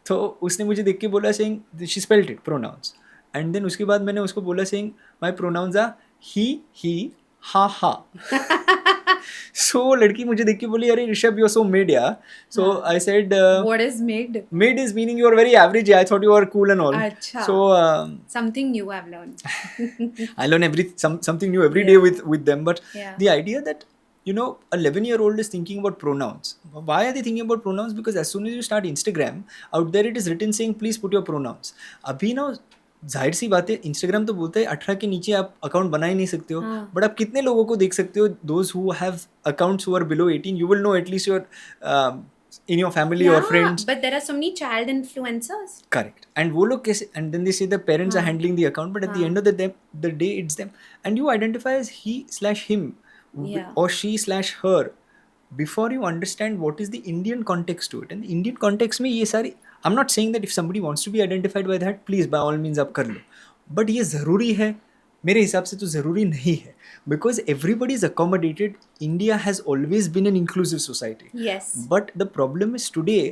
तो उसने मुझे देख के बोला Singh she spelled it pronouns. And then उसके बाद मैंने उसको बोला Singh my pronouns are he ha ha. So लड़की मुझे देख के बोली अरे Rishabh you are so made या. So I said What is made? Made is meaning you are very average. I thought you are cool and all. Achha. So Something new I've learned. I learn something new every day with them. But Yeah. the idea that a 11-year-old is thinking about pronouns. Why are they thinking about pronouns? Because as soon as you start Instagram, out there it is written saying please put your pronouns. अभी ना जाहिर सी बात है, Instagram तो बोलता है 18 के नीचे आप अकाउंट बना ही नहीं सकते हो. बट आप कितने लोगों को देख सकते हो, those who have accounts who are below 18, you will know at least your in your family or friends. But there are so many child influencers. Correct. And वो लोग कैसे, and then they say the parents are handling the account, but at the end of the day it's them, and you identify as he/him or she/her before you understand what is the Indian context to it. And the Indian context में ये सारी, I'm not saying that if somebody wants to be identified by that, please by all means आप कर लो, but ये ज़रूरी है मेरे हिसाब से तो ज़रूरी नहीं है, because everybody is accommodated. India has always been an inclusive society. Yes. But the problem is today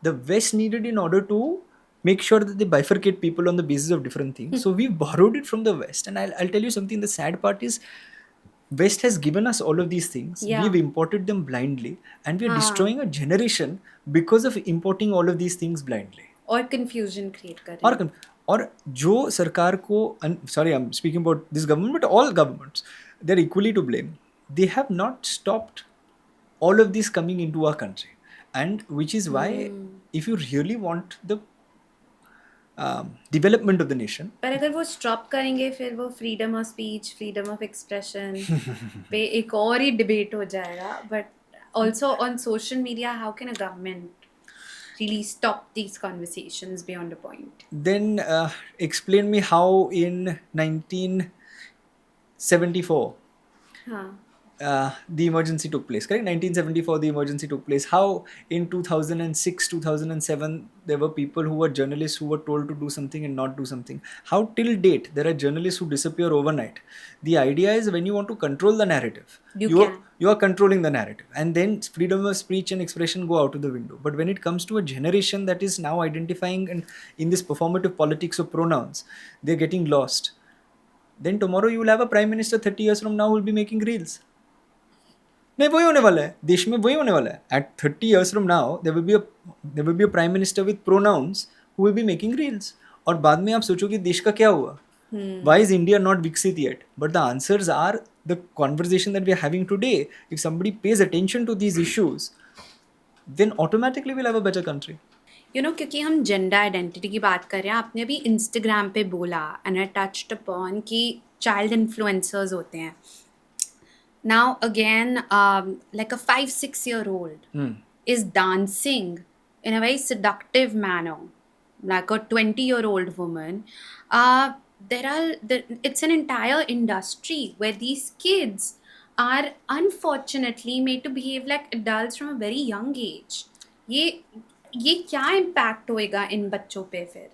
the West needed in order to make sure that they bifurcate people on the basis of different things. So we've borrowed it from the West, and I'll tell you something. The sad part is West has given us all of these things. Yeah. We've imported them blindly, and we're destroying a generation because of importing all of these things blindly. और confusion create कर रहे हैं. और जो सरकार को, sorry I'm speaking about this government, but all governments, they're equally to blame. They have not stopped all of this coming into our country, and which is why if you really want the development of the nation, पर अगर वो stop करेंगे फिर वो freedom of speech, freedom of expression पे एक और ही debate हो जाएगा. But also on social media how can a government really stop these conversations beyond a point? then explain me how in 1974 the emergency took place. Correct? 1974 the emergency took place. How in 2006 2007 there were people who were journalists who were told to do something and not do something. How till date there are journalists who disappear overnight. The idea is when you want to control the narrative, you are controlling the narrative, and then freedom of speech and expression go out of the window. But when it comes to a generation that is now identifying and in this performative politics of pronouns, they're getting lost. Then tomorrow you will have a prime minister 30 years from now who will be making reels. नहीं, वही होने वाला है, देश में वही होने वाला है. At 30 years from now there will be a prime minister with pronouns who will be making reels. और बाद में आप सोचोगे देश का क्या हुआ? Why is India not Viksit yet? But the answers are the conversation that we are having today. If somebody pays attention to these issues, then automatically we'll have a better country. क्योंकि हम gender identity की बात कर रहे हैं, आपने अभी Instagram पे बोला एंड आई टच्ड अपॉन कि चाइल्ड इन्फ्लुएंसर्स होते हैं. Now again like a 5-6 year old is dancing in a very seductive manner like a 20-year-old woman. It's an entire industry where these kids are unfortunately made to behave like adults from a very young age. ये क्या impact होएगा इन बच्चों पे फिर?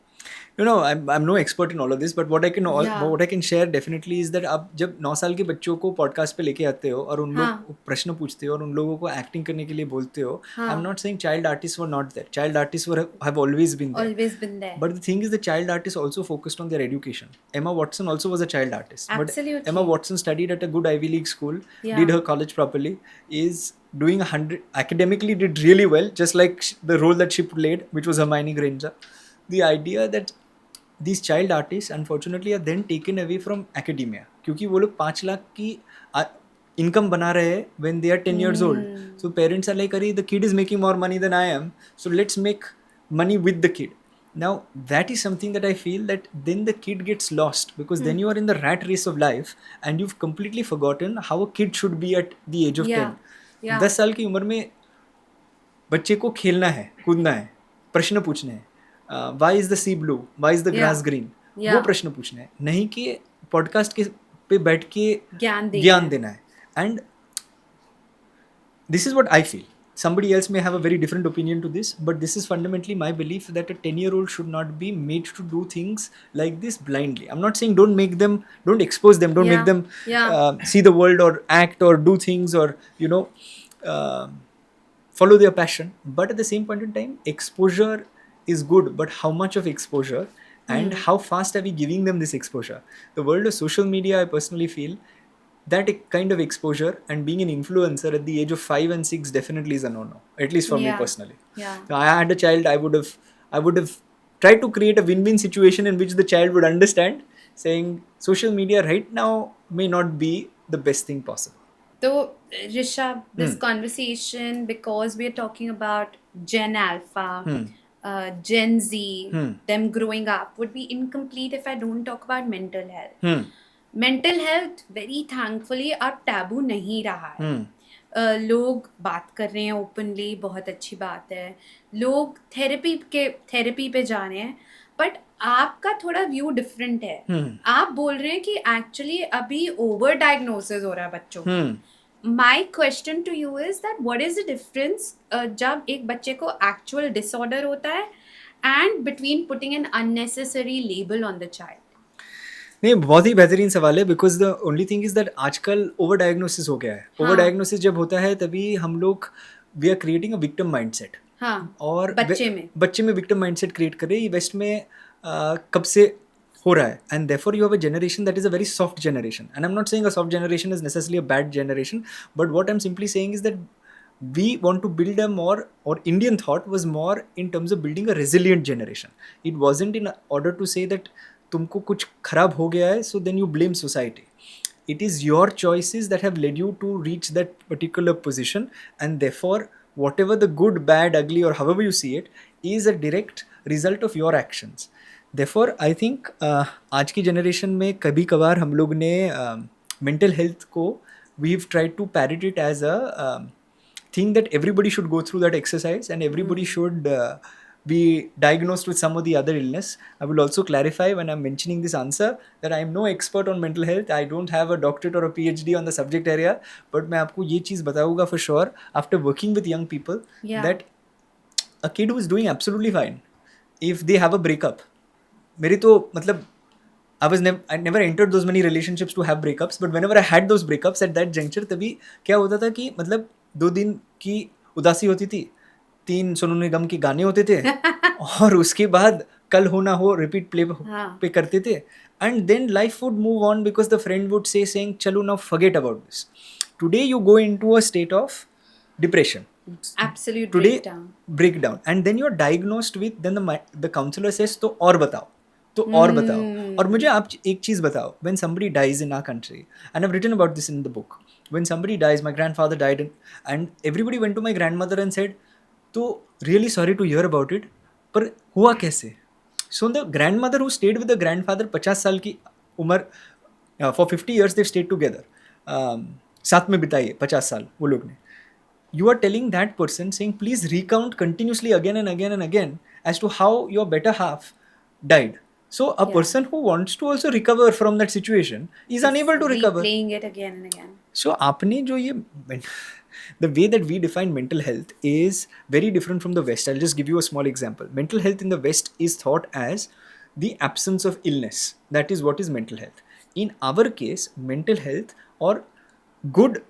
I'm no expert in all of this, but what I can share definitely is that आप जब 9 साल के बच्चों को पॉडकास्ट पे लेके आते हो और उन लोग प्रश्न पूछते हो और उन लोगों को एक्टिंग करने के लिए बोलते हो, I'm not saying child artists were not there. Child artists have always been there. But the thing is, the child artists also focused on their education. Emma Watson also was a child artist. Absolutely. But Emma Watson studied at a good Ivy League school, did her college properly, is doing 100 academically, did really well, just like the role that she played, which was Hermione Granger. The idea that these child artists unfortunately are then taken away from academia क्योंकि वो लोग 5 लाख की income बना रहे हैं when they are 10 years old. So parents are like, अरे the kid is making more money than I am, so let's make money with the kid. Now that is something that I feel that then the kid gets lost because then you are in the rat race of life and you've completely forgotten how a kid should be at the age of 10. 10 साल की उम्र में बच्चे को खेलना है, कूदना है, प्रश्न पूछने हैं. Why is the sea blue? Why is the grass green? वो प्रश्न पूछना है, नहीं कि पॉडकास्ट के पे बैठ के ज्ञान देना है. And this is what I feel. Somebody else may have a very different opinion to this, but this is fundamentally my belief that a 10-year-old should not be made to do things like this blindly. I'm not saying don't expose them, don't make them see the world or act or do things or follow their passion. But at the same point in time, exposure is good, but how much of exposure and how fast are we giving them this exposure? The world of social media, I personally feel that kind of exposure and being an influencer at the age of 5 and 6 definitely is a no-no, at least for me personally. So I had a child, I would have tried to create a win-win situation in which the child would understand, saying social media right now may not be the best thing possible. So Rishabh, this conversation, because we are talking about Gen Alpha, Gen Z, them growing up, would be incomplete if I don't talk about mental health. Mental health, very thankfully, अब taboo नहीं रहा है. लोग बात कर रहे हैं openly, बहुत अच्छी बात है. लोग थेरेपी पे जा रहे हैं, बट आपका थोड़ा व्यू डिफरेंट है. आप बोल रहे हैं कि एक्चुअली अभी ओवर डायग्नोसिस हो रहा है बच्चों को. My question to you is that what is the difference जब एक बच्चे को actual disorder होता है and between putting an unnecessary label on the child? नहीं, बहुत ही बेहतरीन सवाल है because the only thing is that आजकल ओवर डायग्नोसिस हो गया है. ओवर डायग्नोसिस जब होता है तभी हम लोग we are creating a victim mindset. और बच्चे में विक्टिम माइंडसेट क्रिएट कर रहे हैं. ये वेस्ट में कब से हो रहा है. And therefore you have a generation that is a very soft generation. And I am not saying a soft generation is necessarily a bad generation, but what I am simply saying is that we want to build a more, or Indian thought was more in terms of building a resilient generation. It wasn't in order to say that तुमको कुछ खराब हो गया है so then you blame society. It is your choices that have led you to reach that particular position, and therefore whatever the good, bad, ugly or however you see it is a direct result of your actions. Therefore I think आज की generation में कभी कभार हम लोग ने mental health को we've tried to parrot it as a thing that everybody should go through that exercise and everybody should be diagnosed with some of the other illness. I will also clarify when I'm mentioning this answer that I am no expert on mental health. I don't have a doctorate or a PhD on the subject area, but मैं आपको ये चीज़ बताऊँगा for sure after working with young people that a kid who is doing absolutely fine, if they have a breakup, मेरी तो मतलब I never entered those many relationships to have breakups, but whenever I had those breakups at that juncture, तभी क्या होता था कि मतलब 2 दिन की उदासी होती थी, 3 सोनू निगम के गाने होते थे और उसके बाद कल हो ना हो रिपीट प्ले पे करते थे. And then life would move on because the friend would say saying चलो now forget about this. Today you go into a state of depression, absolute breakdown, and then you are diagnosed with, then the counselor says तो और बताओ. और मुझे आप एक चीज़ बताओ, when somebody dies in our country, and I've written about this in the book, when somebody dies, my grandfather died and everybody went to my grandmother and said, तो really sorry to hear about it, पर हुआ कैसे? So the grandmother who stayed with the grandfather 50 साल की उम्र, for 50 years they stayed together, साथ में बिताइए 50 साल वो लोग ने. You are telling that person saying please recount continuously again and again and again as to how your better half died. So a Yeah. person who wants to also recover from that situation is unable to recover. Replaying it again and again. So आपने जो ये the way that we define mental health is very different from the West. I'll just give you a small example. Mental health in the West is thought as the absence of illness. That is what is mental health. In our case, mental health or good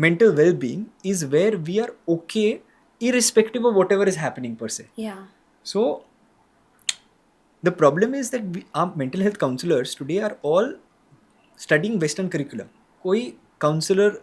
mental well-being is where we are okay irrespective of whatever is happening per se. Yeah. So the problem is that our mental health counselors today are all studying Western curriculum. कोई counselor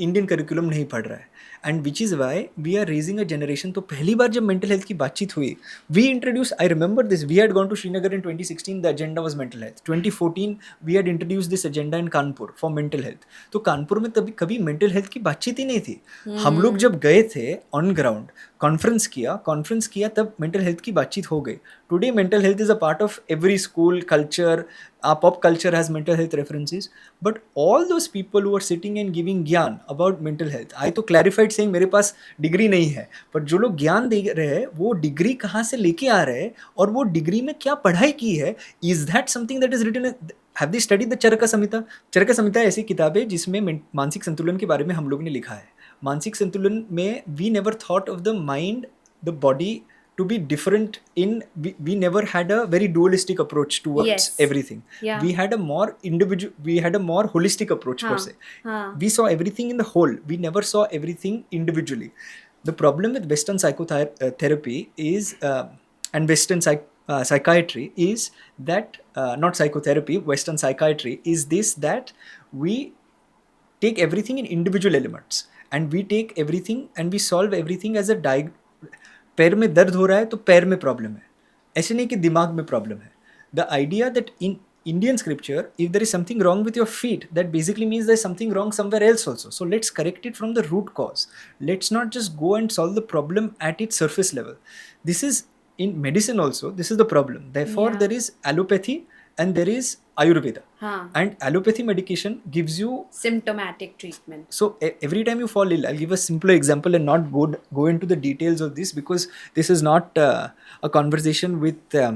Indian curriculum नहीं पढ़ रहा है, and which is why we are raising a generation. तो पहली बार जब mental health की बातचीत हुई, we introduced, I remember this, we had gone to Srinagar in 2016, the agenda was mental health. 2014 we had introduced this agenda in Kanpur for mental health. तो कानपुर में तभी कभी mental health की बातचीत ही नहीं थी. हम लोग जब गए थे on ground, कॉन्फ्रेंस किया तब मेंटल हेल्थ की बातचीत हो गई. Today mental health is a part of every school culture. Pop culture has mental health references, but all those people who are sitting and giving gyan about mental health, I तो clarified saying मेरे पास degree नहीं है, पर जो लोग ज्ञान दे रहे हैं वो डिग्री कहाँ से लेके आ रहे हैं और वो डिग्री में क्या पढ़ाई की है. Is that something that is written? Have they studied the Charaka Samhita? Charaka Samhita ऐसी किताब है जिसमें मानसिक संतुलन के बारे में हम लोग ने लिखा है. मानसिक संतुलन में we never thought of the mind, the body to be different in, we never had a very dualistic approach towards Yes. everything. Yeah. We had a more individual, we had a more holistic approach per se. We saw everything in the whole, we never saw everything individually. The problem with Western psychotherapy is and Western psychiatry is that not psychotherapy, Western psychiatry is this, that we take everything in individual elements and we take everything and we solve everything as a पैर में दर्द हो रहा है तो पैर में problem है, ऐसे नहीं कि दिमाग में प्रॉब्लम है. The idea that in Indian scripture, if there is something wrong with your feet, that basically means there is something wrong somewhere else also. So let's correct it from the root cause. Let's not just go and solve the problem at its surface level. This is in medicine also, this is the problem. Therefore, there is allopathy and there is Ayurveda. And allopathy medication gives you symptomatic treatment. So every time you fall ill, I'll give a simpler example and not go into the details of this, because this is not a conversation with a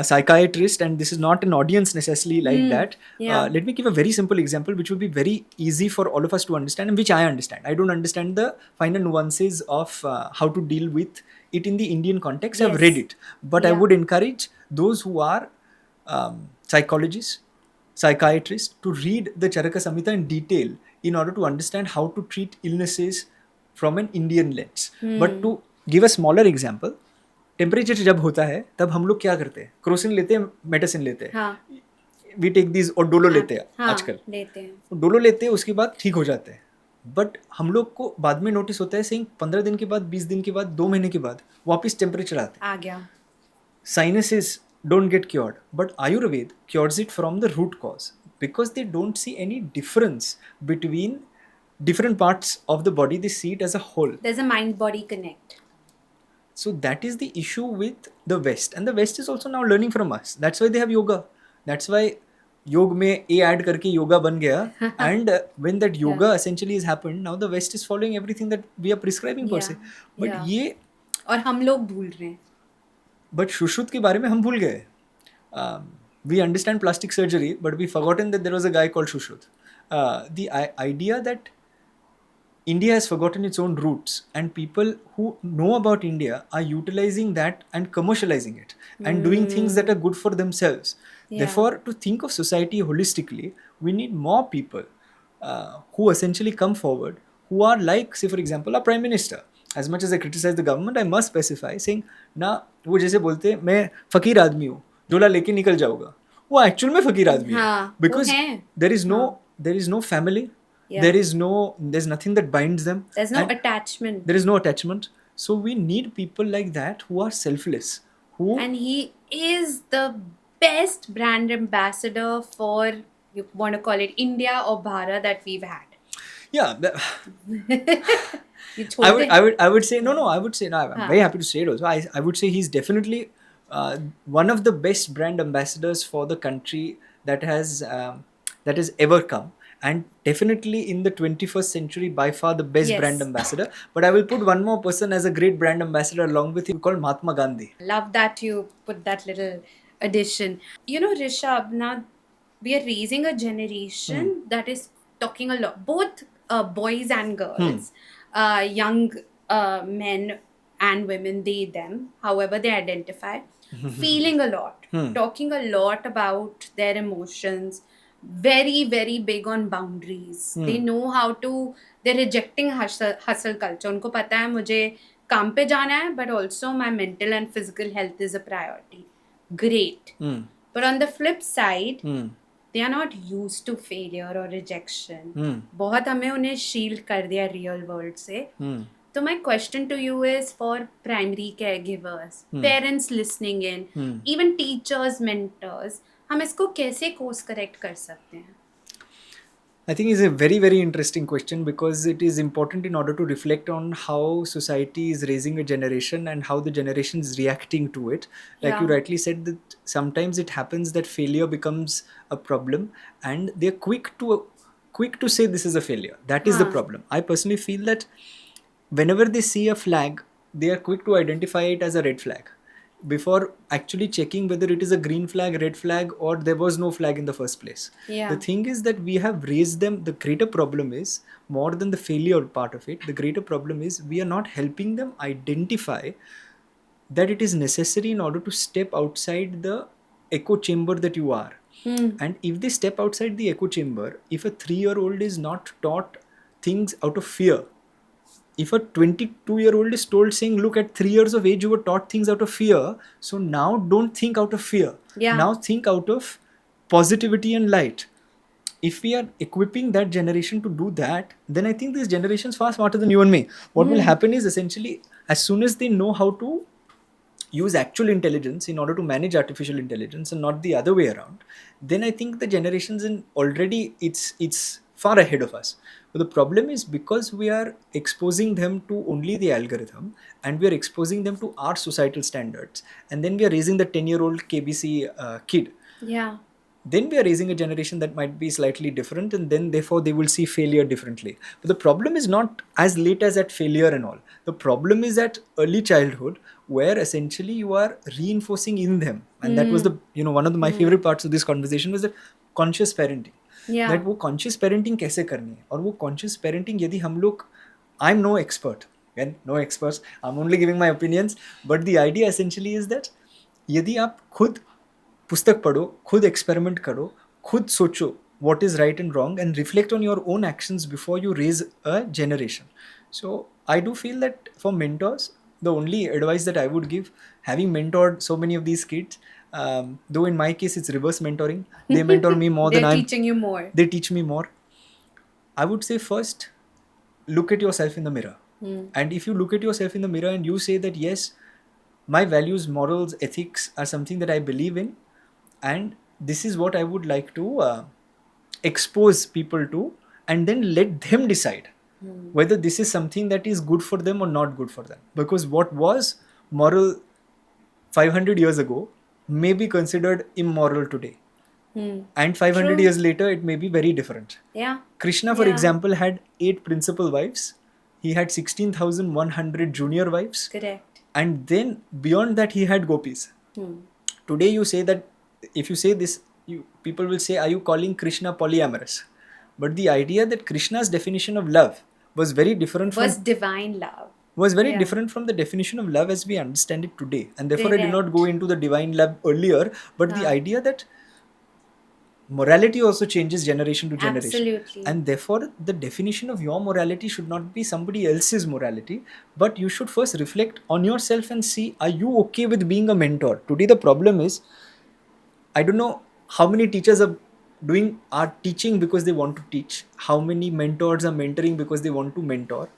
psychiatrist and this is not an audience necessarily like that. Let me give a very simple example which will be very easy for all of us to understand and which I understand. I don't understand the finer nuances of how to deal with it in the Indian context. I've read it, but I would encourage those who are psychologists, psychiatrists to read the Charaka Samhita in detail in order to understand how to treat illnesses from an Indian lens. But to give a smaller example, temperature जब होता है तब हम लोग क्या करते हैं? Crocin लेते हैं, मेडिसिन लेते हैं, वी टेक दिस, और डोलो लेते हैं आजकल लेते हैं, डोलो लेते हैं, उसके बाद ठीक हो जाते हैं. बट हम लोग को बाद में नोटिस होता है सिंह 15 दिन के बाद, 20 दिन के बाद, 2 महीने के बाद वापस टेम्परेचर आ गया. Sinuses don't get cured, but Ayurveda cures it from the root cause because they don't see any difference between different parts of the body. They see it as a whole. There's a mind-body connect. So that is the issue with the West, and the West is also now learning from us. That's why they have yoga. That's why योग में A add करके yoga बन गया. And when that yoga essentially has happened, now the West is following everything that we are prescribing per se. But ये और हम लोग भूल रहे हैं. बट सुश्रुत के बारे में हम भूल गए. We understand plastic surgery, but we forgotten that there was a guy called Shushruth. The idea that India has forgotten its own roots and people who know about India are utilizing that and commercializing it and doing things that are good for themselves. Therefore, to think of society holistically, we need more people who essentially come forward, who are like, say for example, our Prime Minister. As much as I criticize the government, I must specify saying, ना वो जैसे बोलते हैं मैं फकीर आदमी हूँ, झोला लेके निकल जाऊँगा, वो एक्चुअल में फकीर आदमी है. Because there is no family, there's nothing that binds them. There's no attachment. There is no attachment. So we need people like that who are selfless. And he is the best brand ambassador for, you want to call it India or Bharat, that we've had. Yeah. ये छोड़ दे. I would say no. I would say no. I'm हाँ. very happy to say it also. I would say he's definitely one of the best brand ambassadors for the country that has ever come, and definitely in the 21st century by far the best Yes. brand ambassador. But I will put one more person as a great brand ambassador along with him, called Mahatma Gandhi. Love that you put that little addition. You know, Rishabh, now we are raising a generation that is talking a lot, both boys and girls, young men and women, they, them, however they identify, feeling a lot, talking a lot about their emotions, very, very big on boundaries. They know how to, they're rejecting hustle culture. उनको पता है मुझे काम पे जाना है, but also my mental and physical health is a priority. Great. But on the flip side, they are not used to failure or rejection. बहुत हमें उन्हें shield कर दिया real world से. So my question to you is for primary caregivers, parents listening in, even teachers, mentors, हम इसको कैसे course correct कर सकते हैं? I think it's a very, very interesting question, because it is important in order to reflect on how society is raising a generation and how the generation is reacting to it. Like Yeah. you rightly said, that sometimes it happens that failure becomes a problem, and they're quick to say this is a failure. That is the problem. I personally feel that whenever they see a flag, they are quick to identify it as a red flag before actually checking whether it is a green flag, red flag, or there was no flag in the first place. Yeah. The thing is that we have raised them. The greater problem is, more than the failure part of it, the greater problem is we are not helping them identify that it is necessary in order to step outside the echo chamber that you are. And if they step outside the echo chamber, if a 3-year-old is not taught things out of fear, if a 22-year-old is told saying, look, at 3 years of age you were taught things out of fear, so now don't think out of fear. Yeah. Now think out of positivity and light. If we are equipping that generation to do that, then I think this generation is far smarter than you and me. What will happen is, essentially, as soon as they know how to use actual intelligence in order to manage artificial intelligence and not the other way around, then I think the generations in already it's far ahead of us. But the problem is, because we are exposing them to only the algorithm, and we are exposing them to our societal standards, and then we are raising the 10-year-old KBC kid, Yeah. then we are raising a generation that might be slightly different, and then therefore they will see failure differently. But the problem is not as late as at failure and all. The problem is at early childhood, where essentially you are reinforcing in them. And that was the, one of my favorite parts of this conversation was that conscious parenting. Yeah. That वो conscious parenting कैसे करनी है, और वो conscious parenting यदि हम लोग, I'm no expert, again, no experts, I'm only giving my opinions, but the idea essentially is that यदि आप खुद पुस्तक पढ़ो, खुद एक्सपेरिमेंट करो, खुद सोचो what is right and wrong, and reflect on your own actions before you raise a generation. So I do feel that for mentors, the only advice that I would give, having mentored so many of these kids, though in my case it's reverse mentoring, they mentor me more than They're I'm teaching you more. they teach me more. I would say, first, look at yourself in the mirror. And if you look at yourself in the mirror and you say that, yes, my values, morals, ethics are something that I believe in, and this is what I would like to expose people to, and then let them decide whether this is something that is good for them or not good for them. Because what was moral 500 years ago may be considered immoral today. And 500 True. years later, it may be very different. Yeah. Krishna, for Yeah. example, had 8 principal wives. He had 16,100 junior wives. Correct. And then beyond that, he had gopis. Today, you say that, if you say this, people will say, are you calling Krishna polyamorous? But the idea that Krishna's definition of love was very different Was from divine love. was very Yeah. different from the definition of love as we understand it today. And therefore, I did not Correct. go into the divine love earlier. But the idea that morality also changes generation to generation. Absolutely. And therefore, the definition of your morality should not be somebody else's morality, but you should first reflect on yourself and see, are you okay with being a mentor? Today, the problem is, I don't know how many teachers are teaching because they want to teach, how many mentors are mentoring because they want to mentor,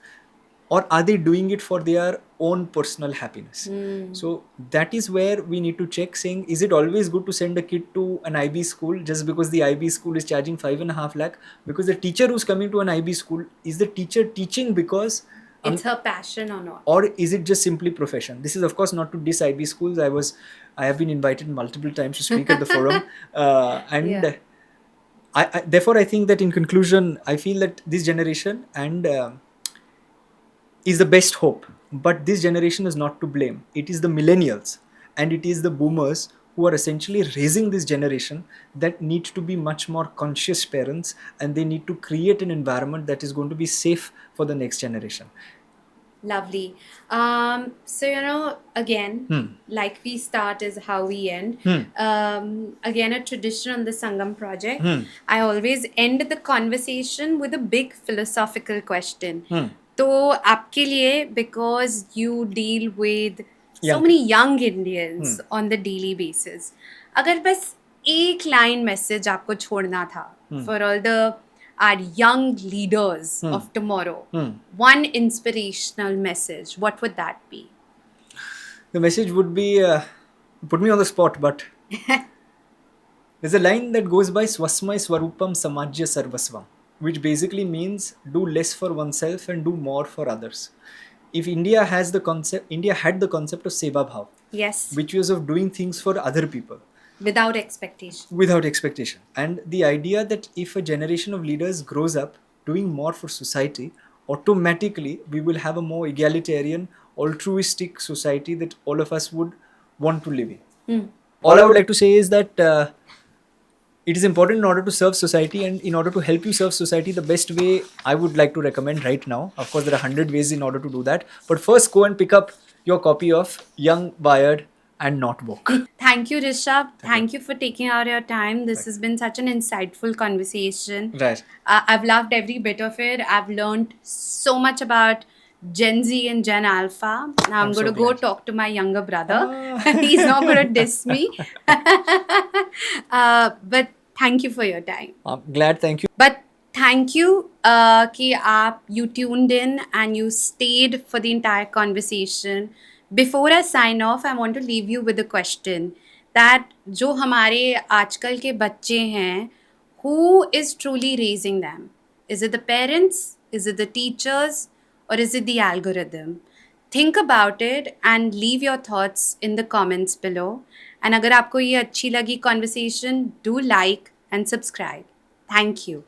or are they doing it for their own personal happiness? So that is where we need to check, saying, is it always good to send a kid to an IB school just because the IB school is charging 5.5 lakh? Because the teacher who's coming to an IB school, is the teacher teaching because It's her passion or not. or is it just simply profession? This is of course not to diss IB schools. I have been invited multiple times to speak at the forum, and Yeah. therefore I think that in conclusion I feel that this generation and is the best hope, but this generation is not to blame. It is the millennials and it is the boomers who are essentially raising this generation that need to be much more conscious parents, and they need to create an environment that is going to be safe for the next generation. Lovely. So, again, like we start is how we end. Again, a tradition on the Sangam project. I always end the conversation with a big philosophical question. तो आपके लिए, because you deal with so Young many young Indians on the daily basis, अगर बस एक line message आपको छोड़ना था for all the our young leaders of tomorrow, one inspirational message, what would that be? The message would be, put me on the spot, but there's a line that goes by Swasmai Swarupam Samajya Sarvasvam, which basically means do less for oneself and do more for others. If India had the concept of Seva Bhav, Yes, which was of doing things for other people without expectation. without expectation. And the idea that if a generation of leaders grows up doing more for society, automatically we will have a more egalitarian, altruistic society that all of us would want to live in. All I would like to say is that it is important in order to serve society, and in order to help you serve society, the best way I would like to recommend right now, of course there are 100 ways in order to do that, but first go and pick up your copy of Young, Wired and Not Woke. Thank you, Rishabh. Thank you for taking out your time. This has been such an insightful conversation. Right. I've loved every bit of it. I've learned so much about Gen Z and Gen Alpha. Now I'm so going to go glad. talk to my younger brother. He's not going to diss me. But thank you for your time. I'm glad, thank you. But thank you कि you tuned in and you stayed for the entire conversation. Before I sign off, I want to leave you with a question that जो हमारे आजकल के बच्चे हैं, who is truly raising them? Is it the parents? Is it the teachers? Or is it the algorithm? Think about it and leave your thoughts in the comments below. And अगर आपको ये अच्छी लगी conversation, do like and subscribe. Thank you.